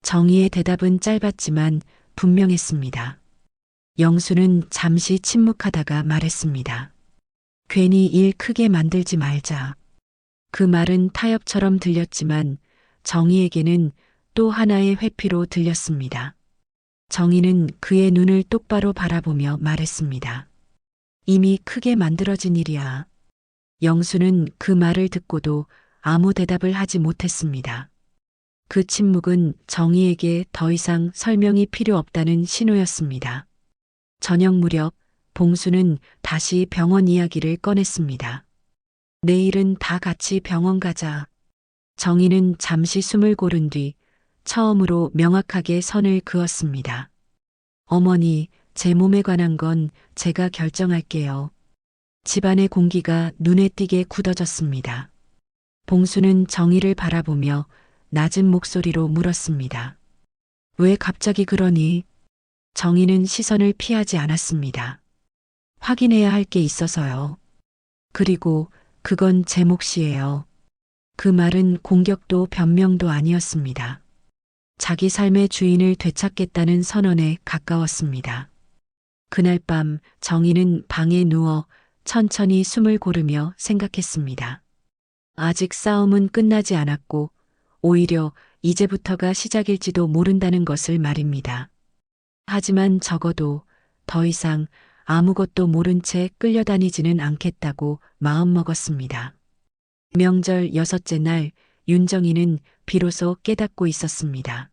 정희의 대답은 짧았지만 분명했습니다. 영수는 잠시 침묵하다가 말했습니다. 괜히 일 크게 만들지 말자. 그 말은 타협처럼 들렸지만 정희에게는 또 하나의 회피로 들렸습니다. 정희는 그의 눈을 똑바로 바라보며 말했습니다. 이미 크게 만들어진 일이야. 영수는 그 말을 듣고도 아무 대답을 하지 못했습니다. 그 침묵은 정희에게 더 이상 설명이 필요 없다는 신호였습니다. 저녁 무렵 봉수는 다시 병원 이야기를 꺼냈습니다. 내일은 다 같이 병원 가자. 정희는 잠시 숨을 고른 뒤 처음으로 명확하게 선을 그었습니다. 어머니, 제 몸에 관한 건 제가 결정할게요. 집안의 공기가 눈에 띄게 굳어졌습니다. 봉수는 정희를 바라보며 낮은 목소리로 물었습니다. 왜 갑자기 그러니? 정희는 시선을 피하지 않았습니다. 확인해야 할 게 있어서요. 그리고 그건 제 몫이에요. 그 말은 공격도 변명도 아니었습니다. 자기 삶의 주인을 되찾겠다는 선언에 가까웠습니다. 그날 밤 정희는 방에 누워 천천히 숨을 고르며 생각했습니다. 아직 싸움은 끝나지 않았고 오히려 이제부터가 시작일지도 모른다는 것을 말입니다. 하지만 적어도 더 이상 아무것도 모른 채 끌려다니지는 않겠다고 마음먹었습니다. 명절 6째 날 윤정이는 비로소 깨닫고 있었습니다.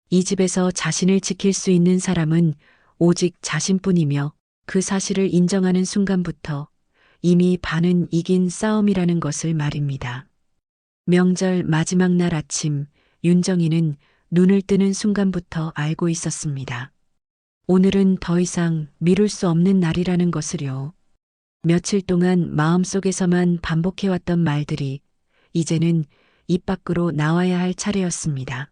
이 집에서 자신을 지킬 수 있는 사람은 오직 자신뿐이며 그 사실을 인정하는 순간부터 이미 반은 이긴 싸움이라는 것을 말입니다. 명절 마지막 날 아침 윤정이는 눈을 뜨는 순간부터 알고 있었습니다. 오늘은 더 이상 미룰 수 없는 날이라는 것을요. 며칠 동안 마음속에서만 반복해왔던 말들이 이제는 입 밖으로 나와야 할 차례였습니다.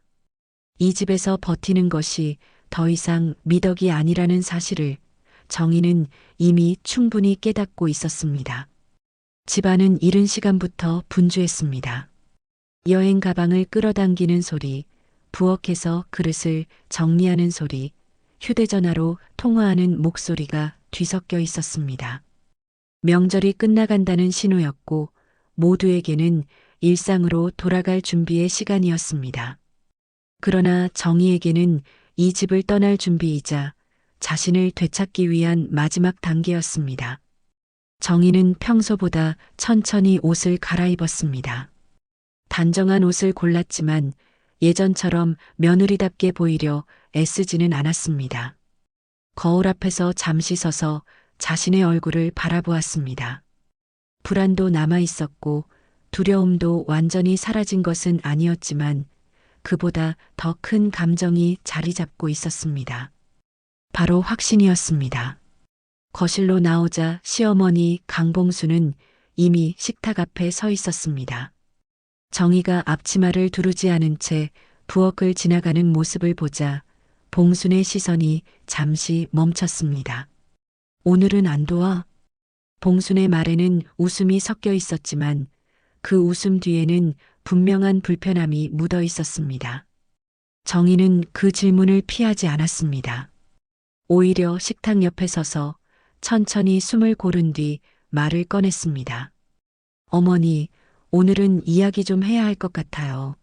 이 집에서 버티는 것이 더 이상 미덕이 아니라는 사실을 정희는 이미 충분히 깨닫고 있었습니다. 집안은 이른 시간부터 분주했습니다. 여행 가방을 끌어당기는 소리, 부엌에서 그릇을 정리하는 소리, 휴대전화로 통화하는 목소리가 뒤섞여 있었습니다. 명절이 끝나간다는 신호였고 모두에게는 일상으로 돌아갈 준비의 시간이었습니다. 그러나 정희에게는 이 집을 떠날 준비이자 자신을 되찾기 위한 마지막 단계였습니다. 정희는 평소보다 천천히 옷을 갈아입었습니다. 단정한 옷을 골랐지만 예전처럼 며느리답게 보이려 애쓰지는 않았습니다. 거울 앞에서 잠시 서서 자신의 얼굴을 바라보았습니다. 불안도 남아 있었고 두려움도 완전히 사라진 것은 아니었지만 그보다 더 큰 감정이 자리 잡고 있었습니다. 바로 확신이었습니다. 거실로 나오자 시어머니 강봉수는 이미 식탁 앞에 서 있었습니다. 정희가 앞치마를 두르지 않은 채 부엌을 지나가는 모습을 보자 봉순의 시선이 잠시 멈췄습니다. 오늘은 안 도와? 봉순의 말에는 웃음이 섞여 있었지만 그 웃음 뒤에는 분명한 불편함이 묻어 있었습니다. 정희는 그 질문을 피하지 않았습니다. 오히려 식탁 옆에 서서 천천히 숨을 고른 뒤 말을 꺼냈습니다. 어머니, 오늘은 이야기 좀 해야 할 것 같아요.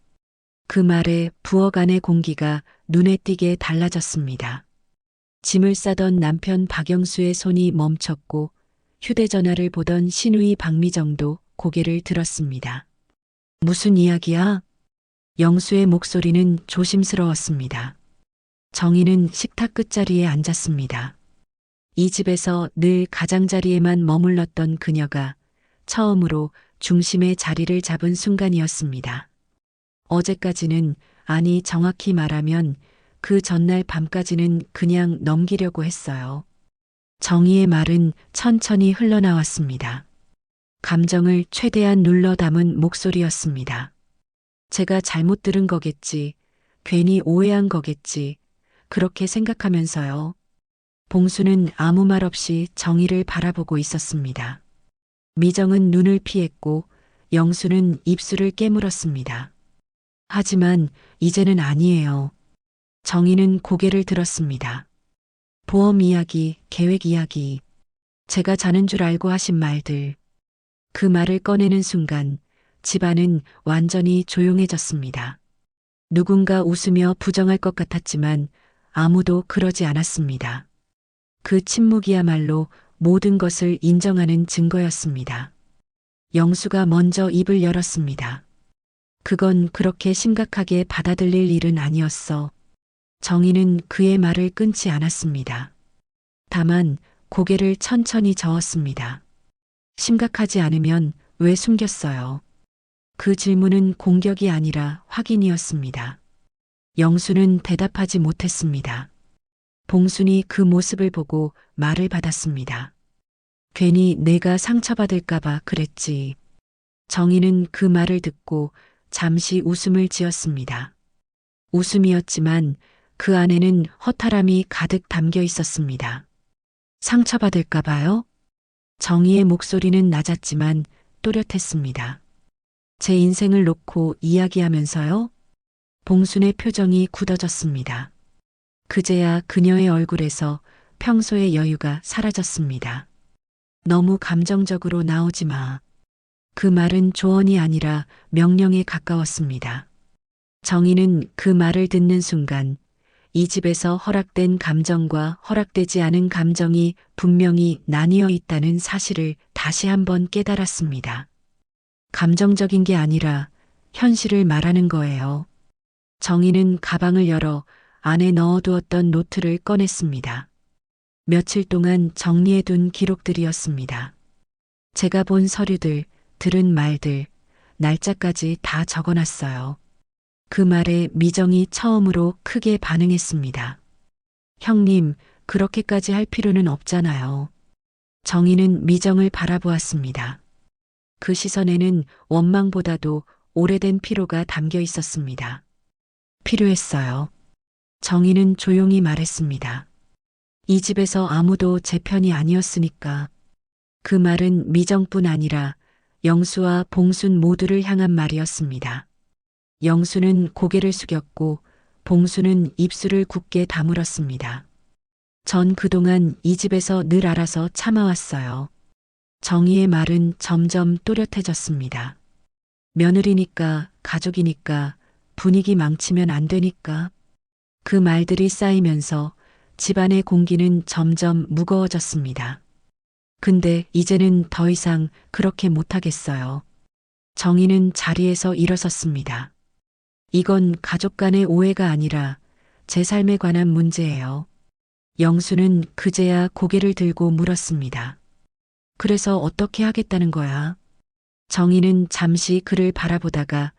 그 말에 부엌 안의 공기가 눈에 띄게 달라졌습니다. 짐을 싸던 남편 박영수의 손이 멈췄고 휴대전화를 보던 시누이 박미정도 고개를 들었습니다. 무슨 이야기야? 영수의 목소리는 조심스러웠습니다. 정희는 식탁 끝자리에 앉았습니다. 이 집에서 늘 가장자리에만 머물렀던 그녀가 처음으로 중심의 자리를 잡은 순간이었습니다. 어제까지는, 아니 정확히 말하면 그 전날 밤까지는 그냥 넘기려고 했어요. 정희의 말은 천천히 흘러나왔습니다. 감정을 최대한 눌러 담은 목소리였습니다. 제가 잘못 들은 거겠지. 괜히 오해한 거겠지. 그렇게 생각하면서요. 봉수는 아무 말 없이 정희를 바라보고 있었습니다. 미정은 눈을 피했고 영수는 입술을 깨물었습니다. 하지만 이제는 아니에요. 정희는 고개를 들었습니다. 보험 이야기, 계획 이야기, 제가 자는 줄 알고 하신 말들. 그 말을 꺼내는 순간 집안은 완전히 조용해졌습니다. 누군가 웃으며 부정할 것 같았지만 아무도 그러지 않았습니다. 그 침묵이야말로 모든 것을 인정하는 증거였습니다. 영수가 먼저 입을 열었습니다. 그건 그렇게 심각하게 받아들일 일은 아니었어. 정희는 그의 말을 끊지 않았습니다. 다만 고개를 천천히 저었습니다. 심각하지 않으면 왜 숨겼어요? 그 질문은 공격이 아니라 확인이었습니다. 영수는 대답하지 못했습니다. 봉순이 그 모습을 보고 말을 받았습니다. 괜히 내가 상처받을까봐 그랬지. 정희는 그 말을 듣고 잠시 웃음을 지었습니다. 웃음이었지만 그 안에는 허탈함이 가득 담겨 있었습니다. 상처받을까봐요? 정희의 목소리는 낮았지만 또렷했습니다. 제 인생을 놓고 이야기하면서요? 봉순의 표정이 굳어졌습니다. 그제야 그녀의 얼굴에서 평소의 여유가 사라졌습니다. 너무 감정적으로 나오지 마. 그 말은 조언이 아니라 명령에 가까웠습니다. 정희는 그 말을 듣는 순간 이 집에서 허락된 감정과 허락되지 않은 감정이 분명히 나뉘어 있다는 사실을 다시 한번 깨달았습니다. 감정적인 게 아니라 현실을 말하는 거예요. 정희는 가방을 열어 안에 넣어두었던 노트를 꺼냈습니다. 며칠 동안 정리해둔 기록들이었습니다. 제가 본 서류들, 들은 말들, 날짜까지 다 적어놨어요. 그 말에 미정이 처음으로 크게 반응했습니다. 형님, 그렇게까지 할 필요는 없잖아요. 정희는 미정을 바라보았습니다. 그 시선에는 원망보다도 오래된 피로가 담겨 있었습니다. 필요했어요. 정희는 조용히 말했습니다. 이 집에서 아무도 제 편이 아니었으니까. 그 말은 미정뿐 아니라 영수와 봉순 모두를 향한 말이었습니다. 영수는 고개를 숙였고 봉수는 입술을 굳게 다물었습니다. 전 그동안 이 집에서 늘 알아서 참아왔어요. 정희의 말은 점점 또렷해졌습니다. 며느리니까, 가족이니까, 분위기 망치면 안 되니까. 그 말들이 쌓이면서 집안의 공기는 점점 무거워졌습니다. 근데 이제는 더 이상 그렇게 못하겠어요. 정희는 자리에서 일어섰습니다. 이건 가족 간의 오해가 아니라 제 삶에 관한 문제예요. 영수는 그제야 고개를 들고 물었습니다. 그래서 어떻게 하겠다는 거야? 정희는 잠시 그를 바라보다가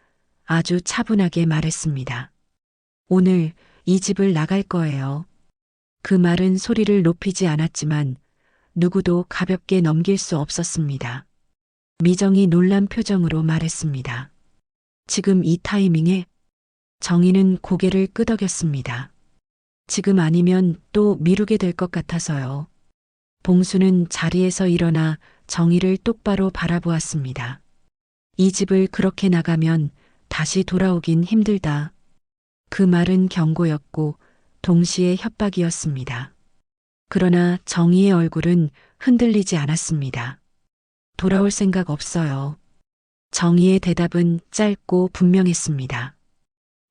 아주 차분하게 말했습니다. 오늘 이 집을 나갈 거예요. 그 말은 소리를 높이지 않았지만 누구도 가볍게 넘길 수 없었습니다. 미정이 놀란 표정으로 말했습니다. 지금 이 타이밍에? 정희는 고개를 끄덕였습니다. 지금 아니면 또 미루게 될 것 같아서요. 봉수는 자리에서 일어나 정희를 똑바로 바라보았습니다. 이 집을 그렇게 나가면 다시 돌아오긴 힘들다. 그 말은 경고였고 동시에 협박이었습니다. 그러나 정희의 얼굴은 흔들리지 않았습니다. 돌아올 생각 없어요. 정희의 대답은 짧고 분명했습니다.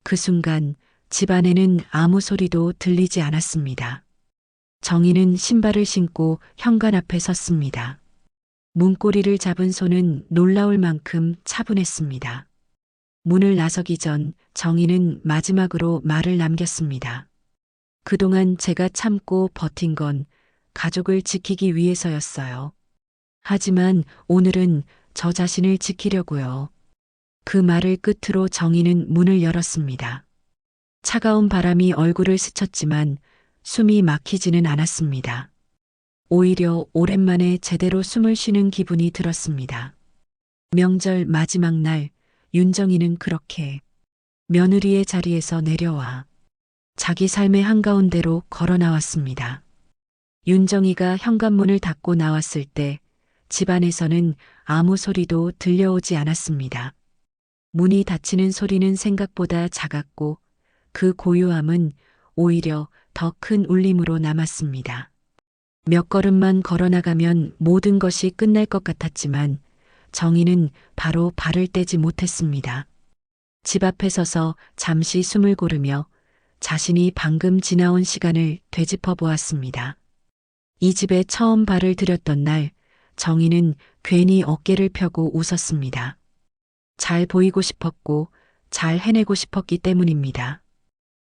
그 순간 집안에는 아무 소리도 들리지 않았습니다. 정희는 신발을 신고 현관 앞에 섰습니다. 문고리를 잡은 손은 놀라울 만큼 차분했습니다. 문을 나서기 전 정희는 마지막으로 말을 남겼습니다. 그동안 제가 참고 버틴 건 가족을 지키기 위해서였어요. 하지만 오늘은 저 자신을 지키려고요. 그 말을 끝으로 정희는 문을 열었습니다. 차가운 바람이 얼굴을 스쳤지만 숨이 막히지는 않았습니다. 오히려 오랜만에 제대로 숨을 쉬는 기분이 들었습니다. 명절 마지막 날 윤정이는 그렇게 며느리의 자리에서 내려와 자기 삶의 한가운데로 걸어 나왔습니다. 윤정이가 현관문을 닫고 나왔을 때 집안에서는 아무 소리도 들려오지 않았습니다. 문이 닫히는 소리는 생각보다 작았고 그 고요함은 오히려 더 큰 울림으로 남았습니다. 몇 걸음만 걸어 나가면 모든 것이 끝날 것 같았지만 정희는 바로 발을 떼지 못했습니다. 집 앞에 서서 잠시 숨을 고르며 자신이 방금 지나온 시간을 되짚어 보았습니다. 이 집에 처음 발을 들였던 날 정희는 괜히 어깨를 펴고 웃었습니다. 잘 보이고 싶었고 잘 해내고 싶었기 때문입니다.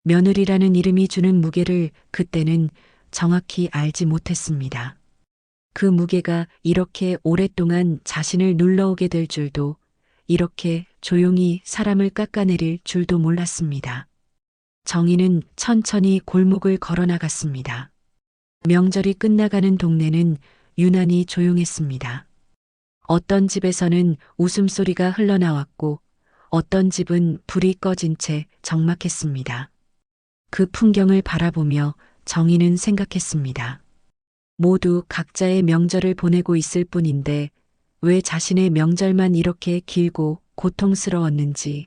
며느리라는 이름이 주는 무게를 그때는 정확히 알지 못했습니다. 그 무게가 이렇게 오랫동안 자신을 눌러오게 될 줄도, 이렇게 조용히 사람을 깎아내릴 줄도 몰랐습니다. 정희는 천천히 골목을 걸어 나갔습니다. 명절이 끝나가는 동네는 유난히 조용했습니다. 어떤 집에서는 웃음소리가 흘러나왔고 어떤 집은 불이 꺼진 채 적막했습니다. 그 풍경을 바라보며 정희는 생각했습니다. 모두 각자의 명절을 보내고 있을 뿐인데 왜 자신의 명절만 이렇게 길고 고통스러웠는지.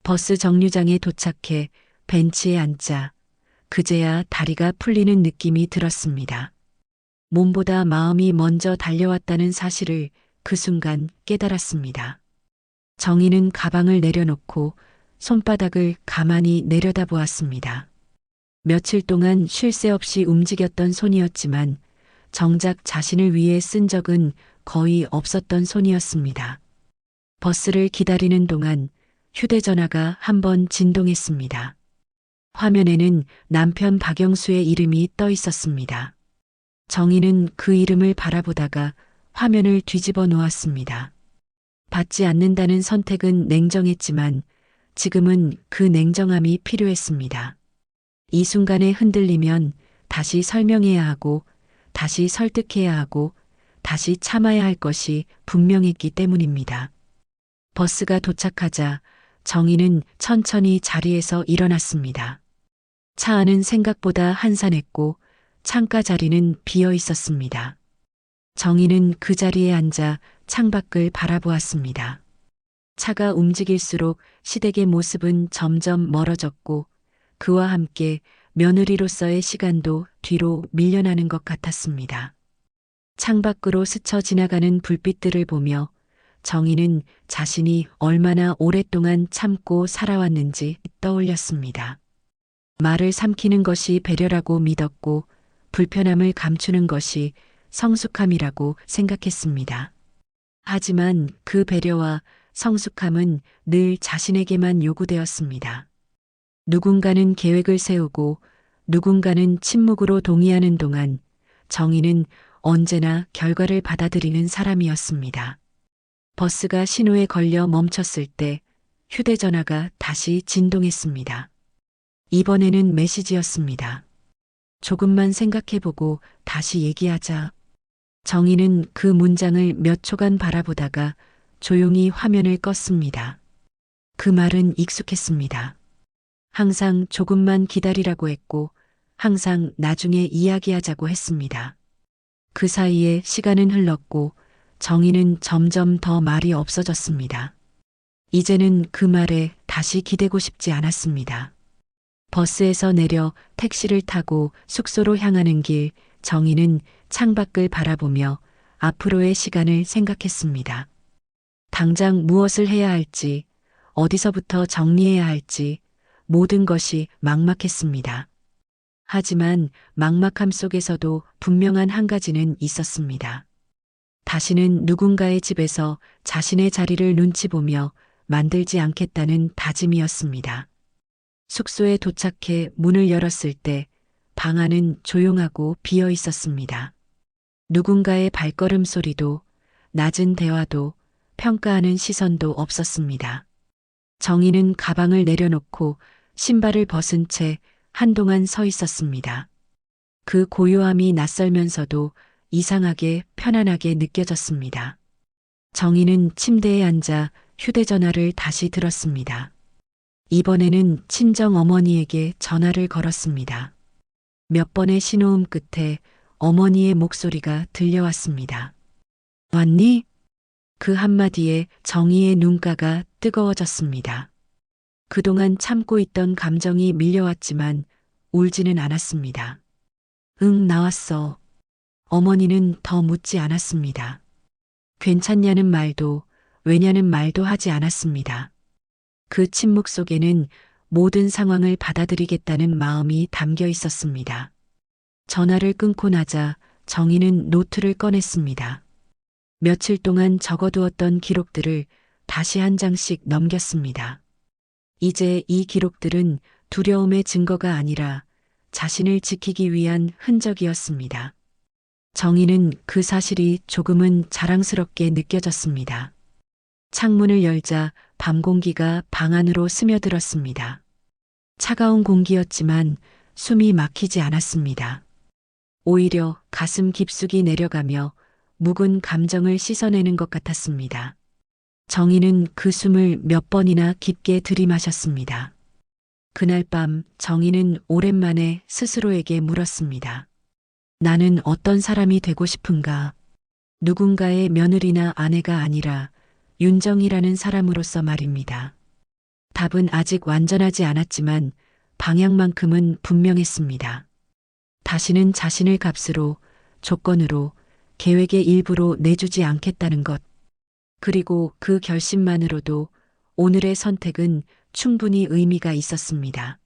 버스 정류장에 도착해 벤치에 앉자 그제야 다리가 풀리는 느낌이 들었습니다. 몸보다 마음이 먼저 달려왔다는 사실을 그 순간 깨달았습니다. 정희는 가방을 내려놓고 손바닥을 가만히 내려다보았습니다. 며칠 동안 쉴 새 없이 움직였던 손이었지만 정작 자신을 위해 쓴 적은 거의 없었던 손이었습니다. 버스를 기다리는 동안 휴대전화가 한번 진동했습니다. 화면에는 남편 박영수의 이름이 떠 있었습니다. 정희는 그 이름을 바라보다가 화면을 뒤집어 놓았습니다. 받지 않는다는 선택은 냉정했지만 지금은 그 냉정함이 필요했습니다. 이 순간에 흔들리면 다시 설명해야 하고 다시 설득해야 하고 다시 참아야 할 것이 분명했기 때문입니다. 버스가 도착하자 정희는 천천히 자리에서 일어났습니다. 차 안은 생각보다 한산했고 창가 자리는 비어 있었습니다. 정희는 그 자리에 앉아 창밖을 바라보았습니다. 차가 움직일수록 시댁의 모습은 점점 멀어졌고 그와 함께 며느리로서의 시간도 뒤로 밀려나는 것 같았습니다. 창밖으로 스쳐 지나가는 불빛들을 보며 정희는 자신이 얼마나 오랫동안 참고 살아왔는지 떠올렸습니다. 말을 삼키는 것이 배려라고 믿었고 불편함을 감추는 것이 성숙함이라고 생각했습니다. 하지만 그 배려와 성숙함은 늘 자신에게만 요구되었습니다. 누군가는 계획을 세우고 누군가는 침묵으로 동의하는 동안 정희는 언제나 결과를 받아들이는 사람이었습니다. 버스가 신호에 걸려 멈췄을 때 휴대전화가 다시 진동했습니다. 이번에는 메시지였습니다. 조금만 생각해보고 다시 얘기하자. 정희는 그 문장을 몇 초간 바라보다가 조용히 화면을 껐습니다. 그 말은 익숙했습니다. 항상 조금만 기다리라고 했고 항상 나중에 이야기하자고 했습니다. 그 사이에 시간은 흘렀고 정희는 점점 더 말이 없어졌습니다. 이제는 그 말에 다시 기대고 싶지 않았습니다. 버스에서 내려 택시를 타고 숙소로 향하는 길 정희는 창밖을 바라보며 앞으로의 시간을 생각했습니다. 당장 무엇을 해야 할지, 어디서부터 정리해야 할지 모든 것이 막막했습니다. 하지만 막막함 속에서도 분명한 한 가지는 있었습니다. 다시는 누군가의 집에서 자신의 자리를 눈치 보며 만들지 않겠다는 다짐이었습니다. 숙소에 도착해 문을 열었을 때 방 안은 조용하고 비어 있었습니다. 누군가의 발걸음 소리도 낮은 대화도 평가하는 시선도 없었습니다. 정희는 가방을 내려놓고 신발을 벗은 채 한동안 서 있었습니다. 그 고요함이 낯설면서도 이상하게 편안하게 느껴졌습니다. 정희는 침대에 앉아 휴대전화를 다시 들었습니다. 이번에는 친정 어머니에게 전화를 걸었습니다. 몇 번의 신호음 끝에 어머니의 목소리가 들려왔습니다. 왔니? 그 한마디에 정희의 눈가가 뜨거워졌습니다. 그동안 참고 있던 감정이 밀려왔지만 울지는 않았습니다. 응, 나왔어. 어머니는 더 묻지 않았습니다. 괜찮냐는 말도 왜냐는 말도 하지 않았습니다. 그 침묵 속에는 모든 상황을 받아들이겠다는 마음이 담겨 있었습니다. 전화를 끊고 나자 정희는 노트를 꺼냈습니다. 며칠 동안 적어두었던 기록들을 다시 한 장씩 넘겼습니다. 이제 이 기록들은 두려움의 증거가 아니라 자신을 지키기 위한 흔적이었습니다. 정희는 그 사실이 조금은 자랑스럽게 느껴졌습니다. 창문을 열자 밤 공기가 방 안으로 스며들었습니다. 차가운 공기였지만 숨이 막히지 않았습니다. 오히려 가슴 깊숙이 내려가며 묵은 감정을 씻어내는 것 같았습니다. 정희는 그 숨을 몇 번이나 깊게 들이마셨습니다. 그날 밤 정희는 오랜만에 스스로에게 물었습니다. 나는 어떤 사람이 되고 싶은가? 누군가의 며느리나 아내가 아니라 윤정이라는 사람으로서 말입니다. 답은 아직 완전하지 않았지만 방향만큼은 분명했습니다. 다시는 자신을 값으로, 조건으로, 계획의 일부로 내주지 않겠다는 것. 그리고 그 결심만으로도 오늘의 선택은 충분히 의미가 있었습니다.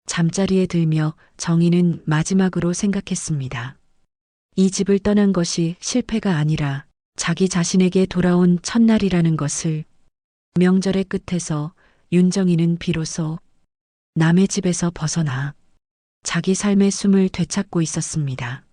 잠자리에 들며 정희는 마지막으로 생각했습니다. 이 집을 떠난 것이 실패가 아니라 자기 자신에게 돌아온 첫날이라는 것을. 명절의 끝에서 윤정이는 비로소 남의 집에서 벗어나 자기 삶의 숨을 되찾고 있었습니다.